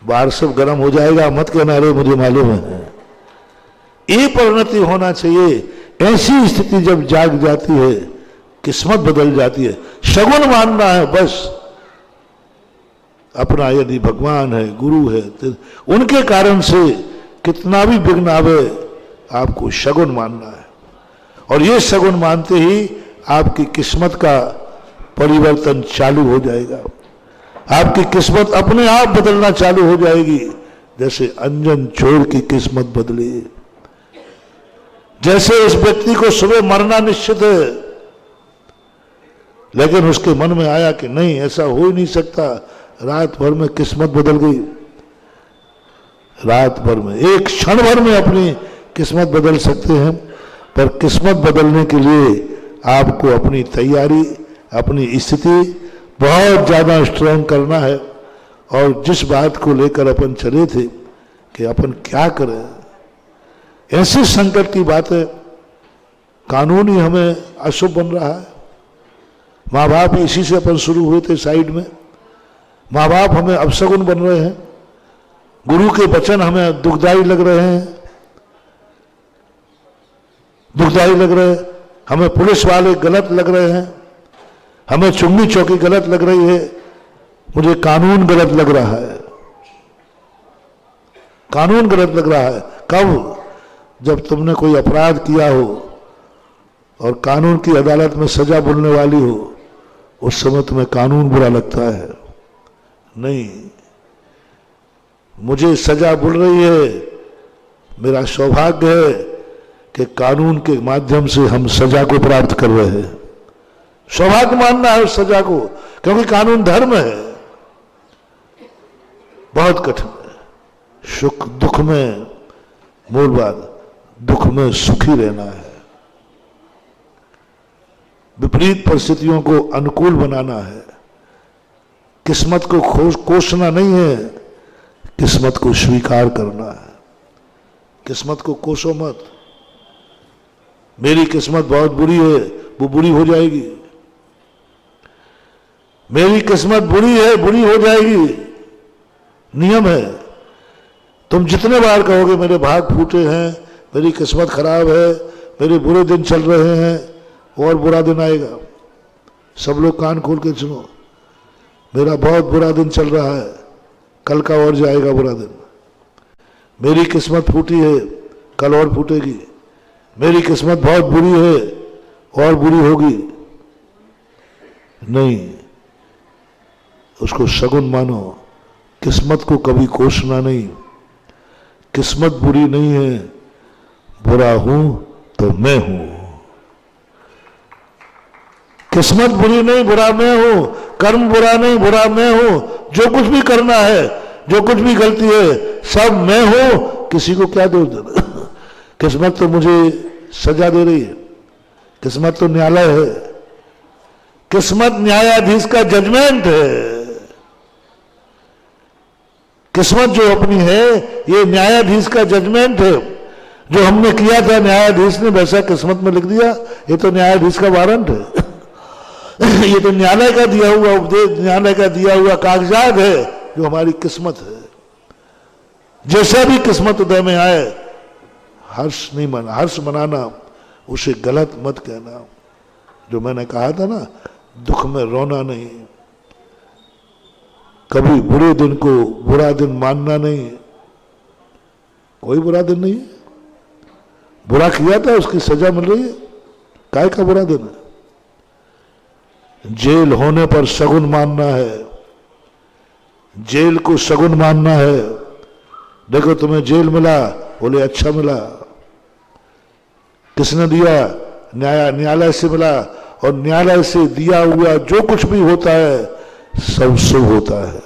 बाहर सब गर्म हो जाएगा, मत कहना रे मुझे मालूम है। ये परिणति होना चाहिए। ऐसी स्थिति जब जाग जाती है किस्मत बदल जाती है। शगुन मानना है बस अपना। यदि भगवान है, गुरु है, तो उनके कारण से कितना भी विघ्न आवे आपको शगुन मानना है। और ये शगुन मानते ही आपकी किस्मत का परिवर्तन चालू हो जाएगा। आपकी किस्मत अपने आप बदलना चालू हो जाएगी। जैसे अंजन चोर की किस्मत बदली, जैसे इस व्यक्ति को सुबह मरना निश्चित है, लेकिन उसके मन में आया कि नहीं ऐसा हो ही नहीं सकता। रात भर में किस्मत बदल गई। रात भर में, एक क्षण भर में अपनी किस्मत बदल सकते हैं। पर किस्मत बदलने के लिए आपको अपनी तैयारी, अपनी स्थिति बहुत ज्यादा स्ट्रांग करना है। और जिस बात को लेकर अपन चले थे कि अपन क्या करें, ऐसे संकट की बात है। कानून ही हमें अशुभ बन रहा है। माँ बाप इसी से अपन शुरू हुए थे साइड में। माँ बाप हमें अपशगुन बन रहे हैं। गुरु के वचन हमें दुखदायी लग रहे हैं, दुखदायी लग रहे हैं। हमें पुलिस वाले गलत लग रहे हैं, हमें चुंगी चौकी गलत लग रही है, मुझे कानून गलत लग रहा है। कानून गलत लग रहा है कब? जब तुमने कोई अपराध किया हो और कानून की अदालत में सजा बोलने वाली हो, उस समय तुम्हें कानून बुरा लगता है। नहीं, मुझे सजा बोल रही है, मेरा सौभाग्य है कि कानून के माध्यम से हम सजा को प्राप्त कर रहे हैं। सौभाग्य मानना है उस सजा को, क्योंकि कानून धर्म है। बहुत कठिन है। सुख दुख में, मूल बात दुख में सुखी रहना है। विपरीत परिस्थितियों को अनुकूल बनाना है। किस्मत को कोसना नहीं है, किस्मत को स्वीकार करना है। किस्मत को कोसो मत। मेरी किस्मत बहुत बुरी है, वो बुरी हो जाएगी। मेरी किस्मत बुरी है, बुरी हो जाएगी, नियम है। तुम जितने बार कहोगे मेरे भाग फूटे हैं, मेरी किस्मत खराब है, मेरे बुरे दिन चल रहे हैं, और बुरा दिन आएगा। सब लोग कान खोल के सुनो, मेरा बहुत बुरा दिन चल रहा है, कल का और जाएगा बुरा दिन। मेरी किस्मत फूटी है, कल और फूटेगी। मेरी किस्मत बहुत बुरी है, और बुरी होगी। नहीं, उसको शगुन मानो। किस्मत को कभी कोसना नहीं। किस्मत बुरी नहीं है, बुरा हूं तो मैं हूं। किस्मत बुरी नहीं, बुरा मैं हूं। कर्म बुरा नहीं, बुरा मैं हूं। जो कुछ भी करना है, जो कुछ भी गलती है, सब मैं हूं। किसी को क्या दोष देना। किस्मत तो मुझे सजा दे रही है, किस्मत तो न्यायालय है। किस्मत न्यायाधीश का जजमेंट है। किस्मत जो अपनी है, ये न्यायाधीश का जजमेंट है। जो हमने किया था न्यायाधीश ने वैसा किस्मत में लिख दिया, ये तो न्यायाधीश का वारंट है। ये तो न्यायालय का दिया हुआ उपदेश, न्यायालय का दिया हुआ कागजात है, जो हमारी किस्मत है। जैसा भी किस्मत उदय में आए, हर्ष मनाना, उसे गलत मत कहना। जो मैंने कहा था ना, दुख में रोना नहीं, कभी बुरे दिन को बुरा दिन मानना नहीं। कोई बुरा दिन नहीं है। बुरा किया था, उसकी सजा मिल रही है। काय का बुरा दिन है? जेल होने पर शगुन मानना है। जेल को शगुन मानना है। देखो तुम्हें जेल मिला, बोले अच्छा मिला। किसने दिया? न्यायालय से मिला। और न्यायालय से दिया हुआ जो कुछ भी होता है, सब शुभ होता है।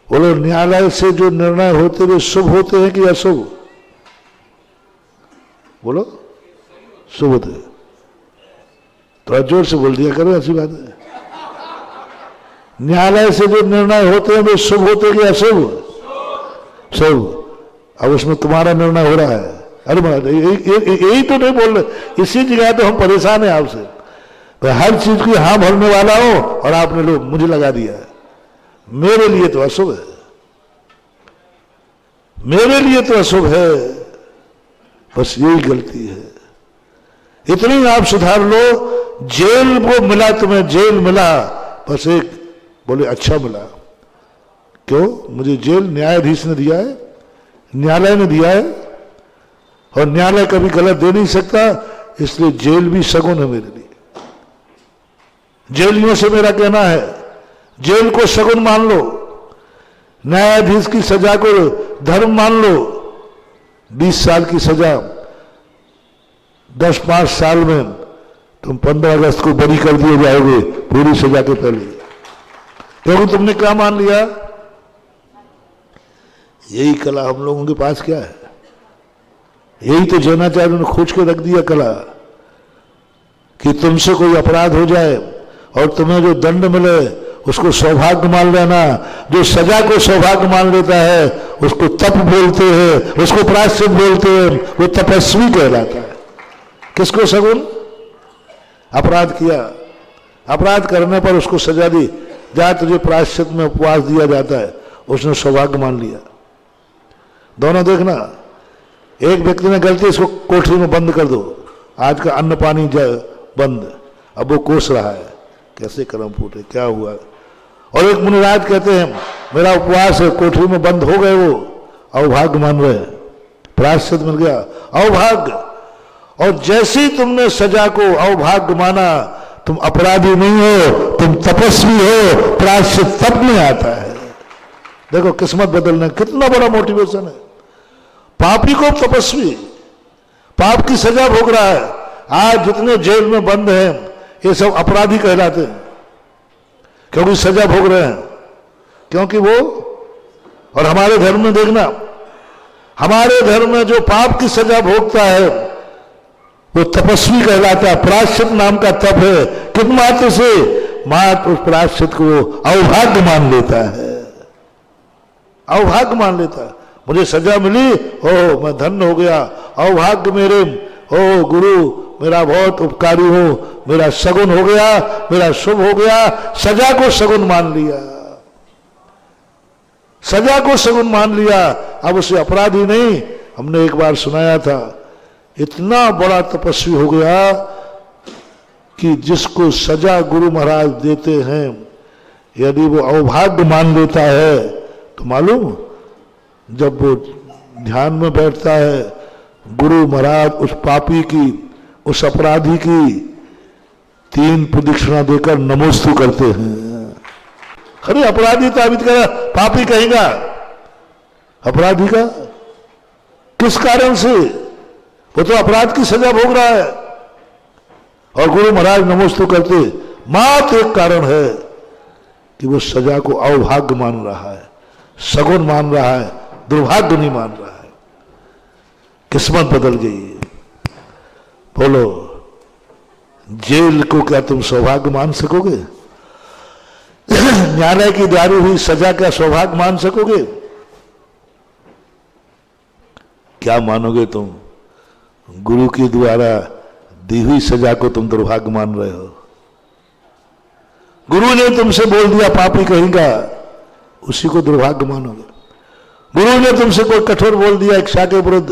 बोलो, न्यायालय से जो निर्णय होते हुए शुभ होते हैं कि अशुभ? बोलो, शुभ होते हैं। थोड़ा जोर से बोल दिया करो, ऐसी बात है। न्यायालय से जो निर्णय होते हैं वे शुभ होते हैं कि अशुभ? शुभ। अब उसमें तुम्हारा निर्णय हो रहा है। अरे महाराज, यही तो नहीं बोल रहे। इसी जगह तो हम परेशान हैं आपसे। मैं हर चीज की हाँ भरने वाला हूं, और आपने लोग मुझे लगा दिया है। मेरे लिए तो अशुभ है, मेरे लिए तो अशुभ है। बस यही गलती है। इतनी आप सुधार लो। जेल वो मिला तुम्हें, जेल मिला, बस एक बोले अच्छा मिला। क्यों? मुझे जेल न्यायाधीश ने दिया है, न्यायालय ने दिया है, और न्यायालय कभी गलत दे नहीं सकता, इसलिए जेल भी शगुन है मेरे लिए। जेलियों से मेरा कहना है, जेल को शगुन मान लो, न्यायाधीश की सजा को धर्म मान लो। 20 साल की सजा 10-5 साल में तुम 15 अगस्त को बरी कर दिए जाओगे, पूरी सजा के पहले। क्योंकि तुमने क्या मान लिया? यही कला हम लोगों के पास क्या है? यही तो जैनाचार्यों ने खोज के रख दिया कला, कि तुमसे कोई अपराध हो जाए और तुम्हें जो दंड मिले उसको सौभाग्य मान लेना। जो सजा को सौभाग्य मान लेता है उसको तप बोलते हैं, उसको प्रायश्चित बोलते हैं, वो तपस्वी कहलाता है। किसको शगुन? अपराध किया, अपराध करने पर उसको सजा दी, जा तुझे प्रायश्चित में उपवास दिया जाता है, उसने सौभाग्य मान लिया। दोनों देखना, एक व्यक्ति ने गलती, इसको कोठरी में बंद कर दो, आज का अन्न पानी बंद। अब वो कोस रहा है, कैसे कर्म फूटे, क्या हुआ। और एक मुनिराज कहते हैं मेरा उपवास है, कोठरी में बंद हो गए, वो अवभाग्य मान रहे, प्रायश्चित मिल गया, अवभाग्य। और जैसे ही तुमने सजा को अवभाग्य माना, तुम अपराधी नहीं हो, तुम तपस्वी हो, प्रायश्चित तब में आता है। देखो किस्मत बदलना कितना बड़ा मोटिवेशन है। पापी को तपस्वी, पाप की सजा भोग रहा है। आज जितने जेल में बंद हैं ये सब अपराधी कहलाते हैं, क्योंकि सजा भोग रहे हैं। क्योंकि वो, और हमारे धर्म में देखना, हमारे धर्म में जो पाप की सजा भोगता है वो तपस्वी कहलाता है। प्रायश्चित नाम का तप है। किस मात्र से? मात्र उस प्रायश्चित को अवभाग्य मान लेता है, अवभाग्य मान लेता है। मुझे सजा मिली, ओह मैं धन्य हो गया, अवभाग्य मेरे ओ गुरु मेरा बहुत उपकारी हो, मेरा सगुन हो गया, मेरा शुभ हो गया, सजा को सगुन मान लिया, सजा को सगुन मान लिया, अब उसे अपराधी नहीं। हमने एक बार सुनाया था, इतना बड़ा तपस्वी हो गया कि जिसको सजा गुरु महाराज देते हैं, यदि वो अवभाग्य मान लेता है तो मालूम, जब वो ध्यान में बैठता है, गुरु महाराज उस पापी की, उस अपराधी की 3 प्रदक्षिणा देकर नमोस्तु करते हैं। अरे अपराधी ताबित करा, पापी कहेगा अपराधी का, किस कारण से? वो तो अपराध की सजा भोग रहा है, और गुरु महाराज नमोस्तु करते मात्र एक कारण है कि वो सजा को अवभाग्य मान रहा है, सगुन मान रहा है, दुर्भाग्य नहीं मान रहा है। किस्मत बदल गई है। बोलो, जेल को क्या तुम सौभाग्य मान सकोगे? न्यायालय की जारी हुई सजा क्या सौभाग्य मान सकोगे? क्या मानोगे तुम? गुरु के द्वारा दी हुई सजा को तुम दुर्भाग्य मान रहे हो। गुरु ने तुमसे बोल दिया पापी कहेगा, उसी को दुर्भाग्य मानोगे। गुरु ने तुमसे कोई कठोर बोल दिया इच्छा के विरुद्ध,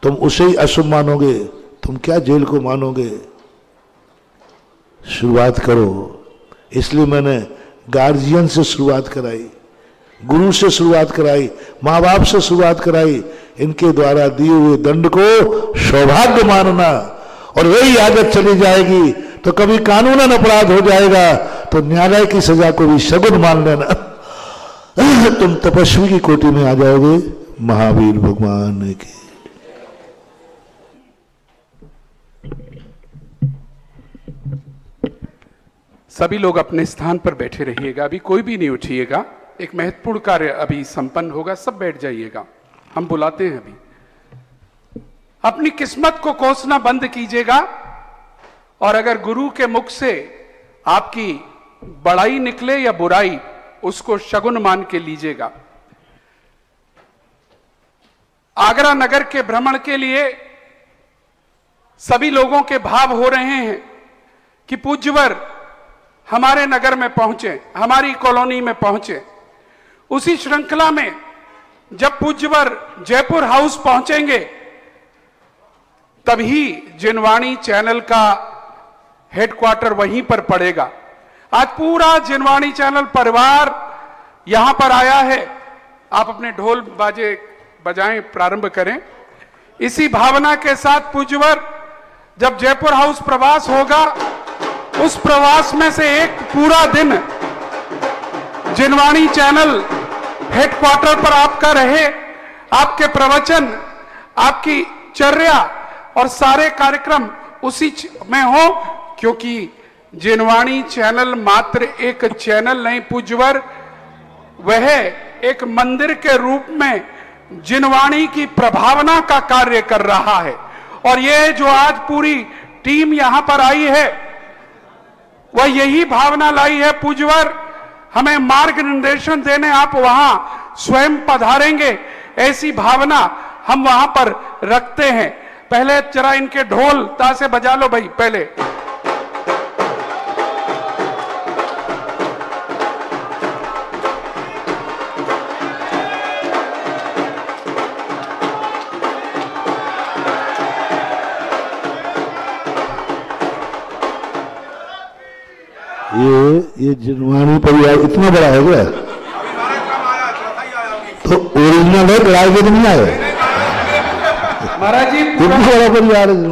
तुम उसे ही अशुभ मानोगे, तुम क्या जेल को मानोगे? शुरुआत करो। इसलिए मैंने गार्जियन से शुरुआत कराई, गुरु से शुरुआत कराई, माँ बाप से शुरुआत कराई। इनके द्वारा दिए हुए दंड को सौभाग्य मानना, और वही आदत चली जाएगी तो कभी कानूनन अपराध हो जाएगा तो न्यायालय की सजा को भी सगुन मान लेना। तुम तपस्वी की कोटि में आ जाओगे। महावीर भगवान की। सभी लोग अपने स्थान पर बैठे रहिएगा, अभी कोई भी नहीं उठिएगा। एक महत्वपूर्ण कार्य अभी संपन्न होगा, सब बैठ जाइएगा, हम बुलाते हैं अभी। अपनी किस्मत को कोसना बंद कीजिएगा, और अगर गुरु के मुख से आपकी बड़ाई निकले या बुराई, उसको शगुन मान के लीजिएगा। आगरा नगर के भ्रमण के लिए सभी लोगों के भाव हो रहे हैं कि पूज्यवर हमारे नगर में पहुंचे, हमारी कॉलोनी में पहुंचे। उसी श्रृंखला में जब पूज्यवर जयपुर हाउस पहुंचेंगे, तभी जिनवाणी चैनल का हेडक्वार्टर वहीं पर पड़ेगा। आज पूरा जिनवाणी चैनल परिवार यहां पर आया है। आप अपने ढोल बाजे बजाएं, प्रारंभ करें। इसी भावना के साथ पूज्यवर जब जयपुर हाउस प्रवास होगा, उस प्रवास में से एक पूरा दिन जिनवाणी चैनल हेडक्वार्टर पर आपका रहे। आपके प्रवचन, आपकी चर्या और सारे कार्यक्रम उसी में हो, क्योंकि जिनवाणी चैनल मात्र एक चैनल नहीं पूज्यवर, वह एक मंदिर के रूप में जिनवाणी की प्रभावना का कार्य कर रहा है। और यह जो आज पूरी टीम यहां पर आई है, वह यही भावना लाई है। पूज्यवर हमें मार्ग निर्देशन देने आप वहां स्वयं पधारेंगे, ऐसी भावना हम वहां पर रखते हैं। पहले जरा इनके ढोल तासे बजा लो भाई पहले। ये जिनवाणी परिवार इतना बड़ा है क्या? तो ओरिजिनल है, राजगढ़ नहीं आए महाराज जी।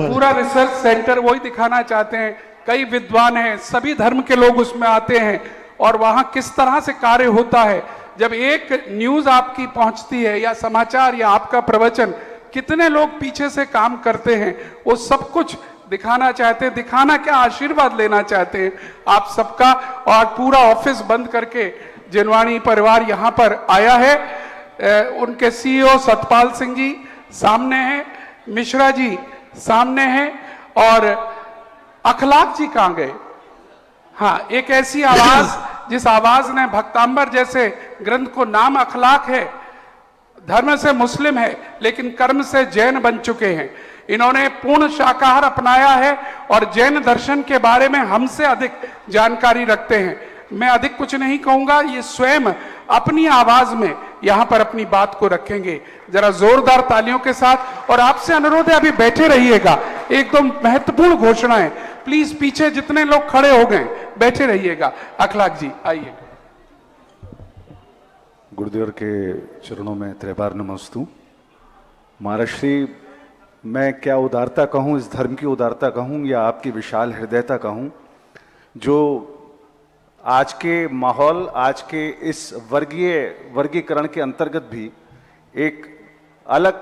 पूरा रिसर्च सेंटर वही दिखाना चाहते हैं। कई विद्वान हैं, सभी धर्म के लोग उसमें आते हैं, और वहां किस तरह से कार्य होता है। जब एक न्यूज आपकी पहुंचती है या समाचार या आपका प्रवचन, कितने लोग पीछे से काम करते हैं, वो सब कुछ दिखाना चाहते हैं। दिखाना क्या, आशीर्वाद लेना चाहते हैं आप सबका। और पूरा ऑफिस बंद करके जिनवाणी परिवार यहां पर आया है। उनके सीईओ सतपाल सिंह जी सामने हैं, मिश्रा जी सामने हैं, और अखलाक जी कहां गए? हाँ, एक ऐसी आवाज जिस आवाज ने भक्तांबर जैसे ग्रंथ को नाम अखलाक है, धर्म से मुस्लिम है लेकिन कर्म से जैन बन चुके हैं। इन्होंने पूर्ण शाकाहार अपनाया है और जैन दर्शन के बारे में हमसे अधिक जानकारी रखते हैं। मैं अधिक कुछ नहीं कहूंगा, ये स्वयं अपनी आवाज में यहां पर अपनी बात को रखेंगे। जरा जोरदार तालियों के साथ। और आपसे अनुरोध है, अभी बैठे रहिएगा, एक दो महत्वपूर्ण घोषणाएं। प्लीज पीछे जितने लोग खड़े हो गए बैठे रहिएगा। अखलाक जी आइए। गुरुदेव के चरणों में त्रिबार नमस्तु। महाराष्ट्री, मैं क्या उदारता कहूँ, इस धर्म की उदारता कहूँ या आपकी विशाल हृदयता कहूँ, जो आज के माहौल, आज के इस वर्गीकरण के अंतर्गत भी एक अलग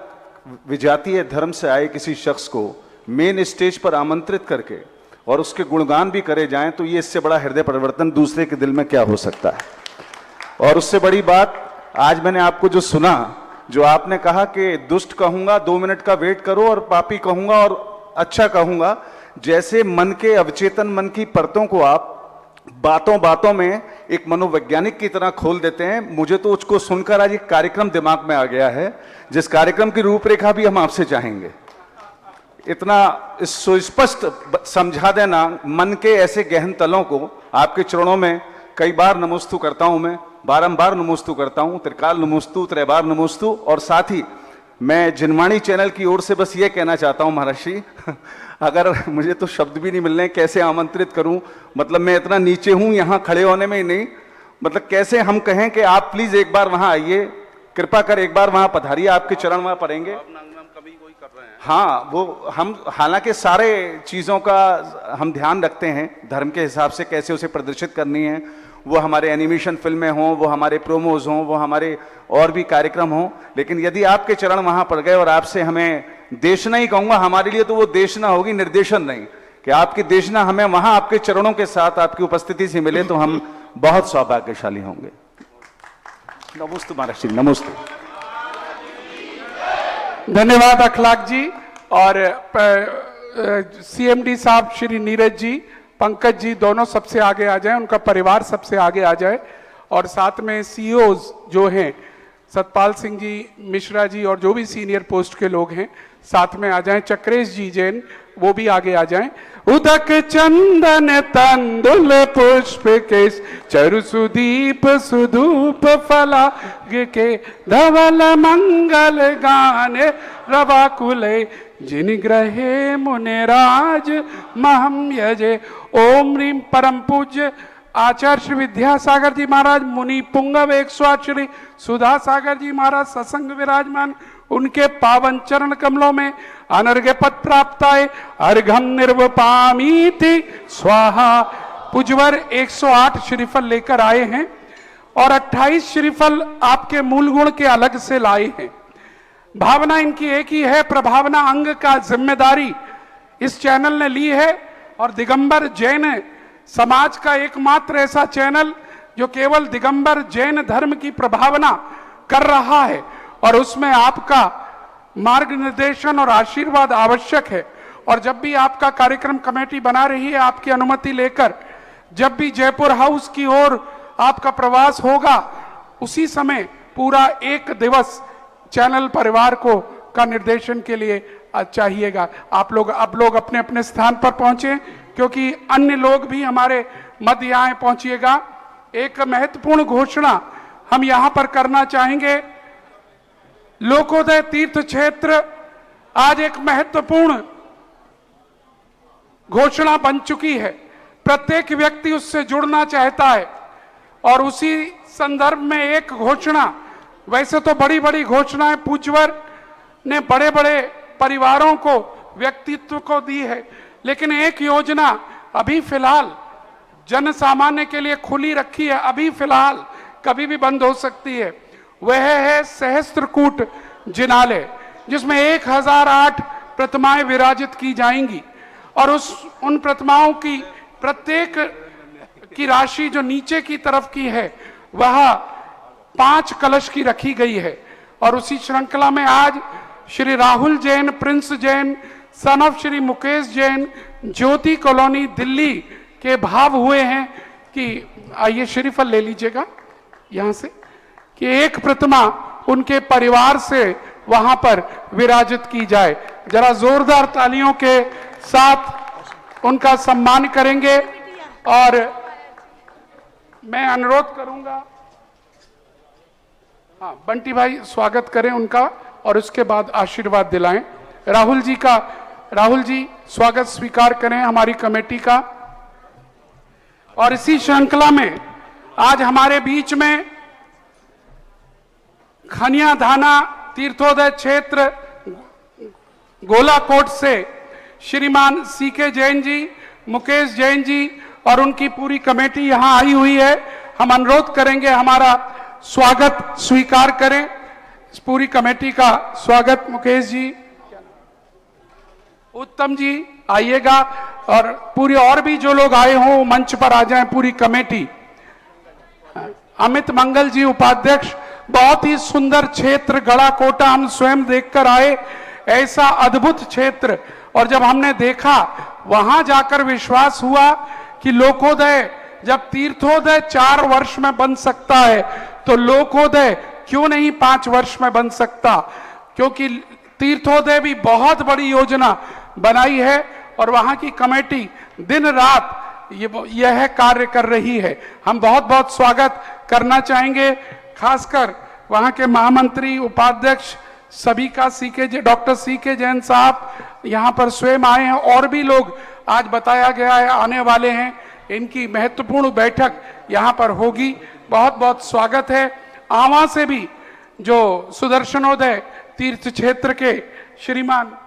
विजातीय धर्म से आए किसी शख्स को मेन स्टेज पर आमंत्रित करके और उसके गुणगान भी करे जाएं, तो ये इससे बड़ा हृदय परिवर्तन दूसरे के दिल में क्या हो सकता है। और उससे बड़ी बात, आज मैंने आपको जो सुना, जो आपने कहा कि दुष्ट कहूंगा 2 मिनट का वेट करो और पापी कहूंगा और अच्छा कहूंगा, जैसे मन के अवचेतन मन की परतों को आप बातों बातों में एक मनोवैज्ञानिक की तरह खोल देते हैं। मुझे तो उसको सुनकर आज एक कार्यक्रम दिमाग में आ गया है, जिस कार्यक्रम की रूपरेखा भी हम आपसे चाहेंगे। इतना सुस्पष्ट समझा देना मन के ऐसे गहन तलों को। आपके चरणों में कई बार नमोस्तु करता हूं, मैं बारंबार नमोस्तु करता हूं, त्रिकाल नमोस्तु, त्रैबार नमोस्तु। और साथ ही मैं जिनवाणी चैनल की ओर से बस ये कहना चाहता हूं महर्षि, अगर मुझे तो शब्द भी नहीं मिल रहे, कैसे आमंत्रित करूं, मतलब मैं इतना नीचे हूं यहां खड़े होने में ही नहीं, मतलब कैसे हम कहें कि आप प्लीज एक बार वहां आइए, कृपा कर एक बार वहां पधारिए, आपके चरण वहां पड़ेंगे। हाँ, वो हम हालांकि सारे चीजों का हम ध्यान रखते हैं, धर्म के हिसाब से कैसे उसे प्रदर्शित करनी है, वो हमारे एनिमेशन फिल्में हों, वो हमारे प्रोमोज हों, वो हमारे और भी कार्यक्रम हों, लेकिन यदि आपके चरण वहां पड़ गए और आपसे हमें देशना ही कहूंगा, हमारे लिए तो वो देशना होगी, निर्देशन नहीं, कि आपकी देशना हमें वहां आपके चरणों के साथ आपकी उपस्थिति से मिले तो हम बहुत सौभाग्यशाली होंगे। नमोस्तु महाराज जी, नमोस्तु। धन्यवाद अखलाक जी। और सीएमडी साहब श्री नीरज जी, पंकज जी दोनों सबसे आगे आ जाएं, उनका परिवार सबसे आगे आ जाए। और साथ में सीईओज जो हैं, सतपाल सिंह जी, मिश्रा जी और जो भी सीनियर पोस्ट के लोग हैं साथ में आ जाएं। चक्रेश जी जैन वो भी आगे आ जाएं। उदक चंदन तंदुल पुष्प केश चरु सुदीप सुधूप फलाग के धवल मंगल गाने रवाकुले जिन ग्रहे मुनिराज महम यजे। ओम रीम परम पूज्य आचार्य श्री विद्यासागर जी महाराज, मुनि पुंगव 108 श्री सुधा सागर जी महाराज सत्संग विराजमान, उनके पावन चरण कमलों में अनर्घ्य पद प्राप्त आए। अर्घम निर्वपामीति स्वाहा। पुजवर 108 श्रीफल लेकर आए हैं और 28 श्रीफल आपके मूल गुण के अलग से लाए हैं। भावना इनकी एक ही है, प्रभावना अंग का जिम्मेदारी इस चैनल ने ली है। और दिगंबर जैन समाज का एकमात्र ऐसा चैनल जो केवल दिगंबर जैन धर्म की प्रभावना कर रहा है, और उसमें आपका मार्गनिर्देशन और आशीर्वाद आवश्यक है। और जब भी आपका कार्यक्रम कमेटी बना रही है, आपकी अनुमति लेकर जब भी जयपुर हाउस की ओर आपका प्रवास होगा, उसी समय पूरा 1 दिवस चैनल परिवार को का निर्देशन के लिए चाहिएगा। आप लोग अब लोग अपने अपने स्थान पर पहुंचे, क्योंकि अन्य लोग भी हमारे मध्य आए, पहुंचिएगा। एक महत्वपूर्ण घोषणा हम यहां पर करना चाहेंगे। लोकोदय तीर्थ क्षेत्र आज एक महत्वपूर्ण घोषणा बन चुकी है। प्रत्येक व्यक्ति उससे जुड़ना चाहता है, और उसी संदर्भ में एक घोषणा, वैसे तो बड़ी बड़ी घोषणाएं पूज्यवर ने बड़े बड़े परिवारों को, व्यक्तित्व को दी है, लेकिन एक योजना अभी फिलहाल जन सामान्य के लिए खुली रखी है, अभी फिलहाल, कभी भी बंद हो सकती है। वह है सहस्त्रकूट जिनालय, जिसमें 1008 प्रतिमाएं विराजित की जाएंगी। और उन प्रतिमाओं की प्रत्येक की राशि जो नीचे की तरफ की है, वह 5 कलश की रखी गई है। और उसी श्रृंखला में आज Shri Rahul Jain, Prince Jain, son of Shri Mukesh Jain, Jyoti colony Delhi के भाव हुए हैं कि आइए श्रीफल ले लीजिएगा यहां से, कि एक प्रतिमा उनके परिवार से वहां पर विराजित की जाए। जरा जोरदार तालियों के साथ उनका सम्मान करेंगे और मैं अनुरोध करूंगा, हाँ बंटी भाई स्वागत करें उनका और उसके बाद आशीर्वाद दिलाएं। राहुल जी स्वागत स्वीकार करें हमारी कमेटी का। और इसी श्रृंखला में आज हमारे बीच में खनिया धाना तीर्थोदय क्षेत्र गोलाकोट से श्रीमान सीके जैन जी, मुकेश जैन जी और उनकी पूरी कमेटी यहां आई हुई है। हम अनुरोध करेंगे हमारा स्वागत स्वीकार करें। इस पूरी कमेटी का स्वागत मुकेश जी, उत्तम जी आइएगा और पूरे और भी जो लोग आए हों मंच पर आ जाएं, पूरी कमेटी। अमित मंगल जी उपाध्यक्ष, बहुत ही सुंदर क्षेत्र गड़ाकोटा हम स्वयं देखकर आए, ऐसा अद्भुत क्षेत्र। और जब हमने देखा वहां जाकर विश्वास हुआ कि लोकोदय, जब तीर्थोदय 4 वर्ष में बन सकता है तो लोकोदय क्यों नहीं 5 वर्ष में बन सकता, क्योंकि तीर्थोदय भी बहुत बड़ी योजना बनाई है और वहां की कमेटी दिन रात यह कार्य कर रही है। हम बहुत बहुत स्वागत करना चाहेंगे, खासकर वहां के महामंत्री, उपाध्यक्ष सभी का, डॉक्टर सीके जैन साहब यहां पर स्वयं आए हैं और भी लोग आज बताया गया है आने वाले हैं। इनकी महत्वपूर्ण बैठक यहां पर होगी। बहुत बहुत स्वागत है। आवा से भी जो सुदर्शनोदय तीर्थ क्षेत्र के श्रीमान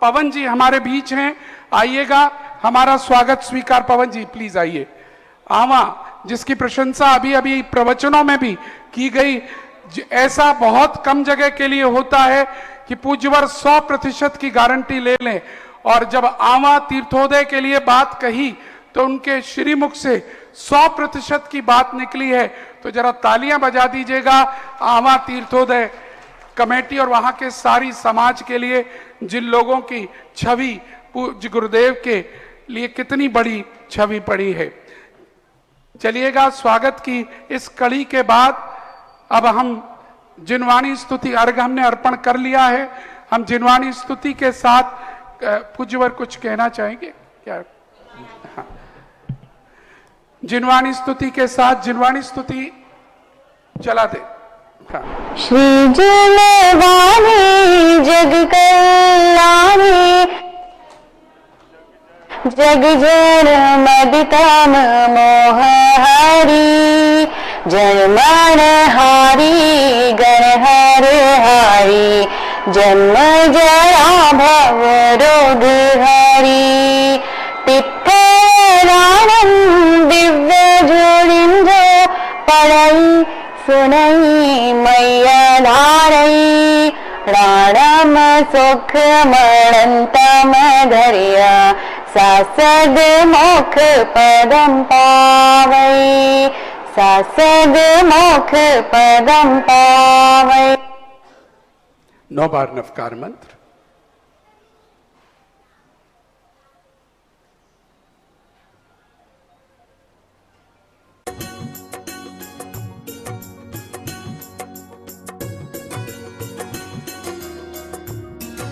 पवन जी हमारे बीच हैं, आइएगा, हमारा स्वागत स्वीकार। पवन जी प्लीज आइए। आवा जिसकी प्रशंसा अभी अभी प्रवचनों में भी की गई, ऐसा बहुत कम जगह के लिए होता है कि पूज्यवर 100% की गारंटी ले लें। और जब आवा तीर्थोदय के लिए बात कही तो उनके श्रीमुख से 100% की बात निकली है। तो जरा तालियां बजा दीजिएगा आवा तीर्थोदय कमेटी और वहां के सारी समाज के लिए, जिन लोगों की छवि पूज्य गुरुदेव के लिए कितनी बड़ी छवि पड़ी है। चलिएगा, स्वागत की इस कड़ी के बाद अब हम जिनवाणी स्तुति अर्घ हमने अर्पण कर लिया है। हम जिनवाणी स्तुति के साथ पूज्यवर कुछ कहना चाहेंगे क्या? हाँ। जिनवाणी स्तुति के साथ जिनवाणी स्तुति चला दे। हाँ। श्री जिनवाणी जग कल्याणी, जग जन मदितम मोह हरि, जन मन हारी गण हर हारी, जन्म जरा भव रोग हरि, पित्तराणम दिव्य जोड़िंजो पढ़ई सुनई मैया धारई, राणम सुख मणंतम धरिया, सासद मोख पदम पावई, सासद मोख पदम पावई। 9 बार नवकार मंत्र।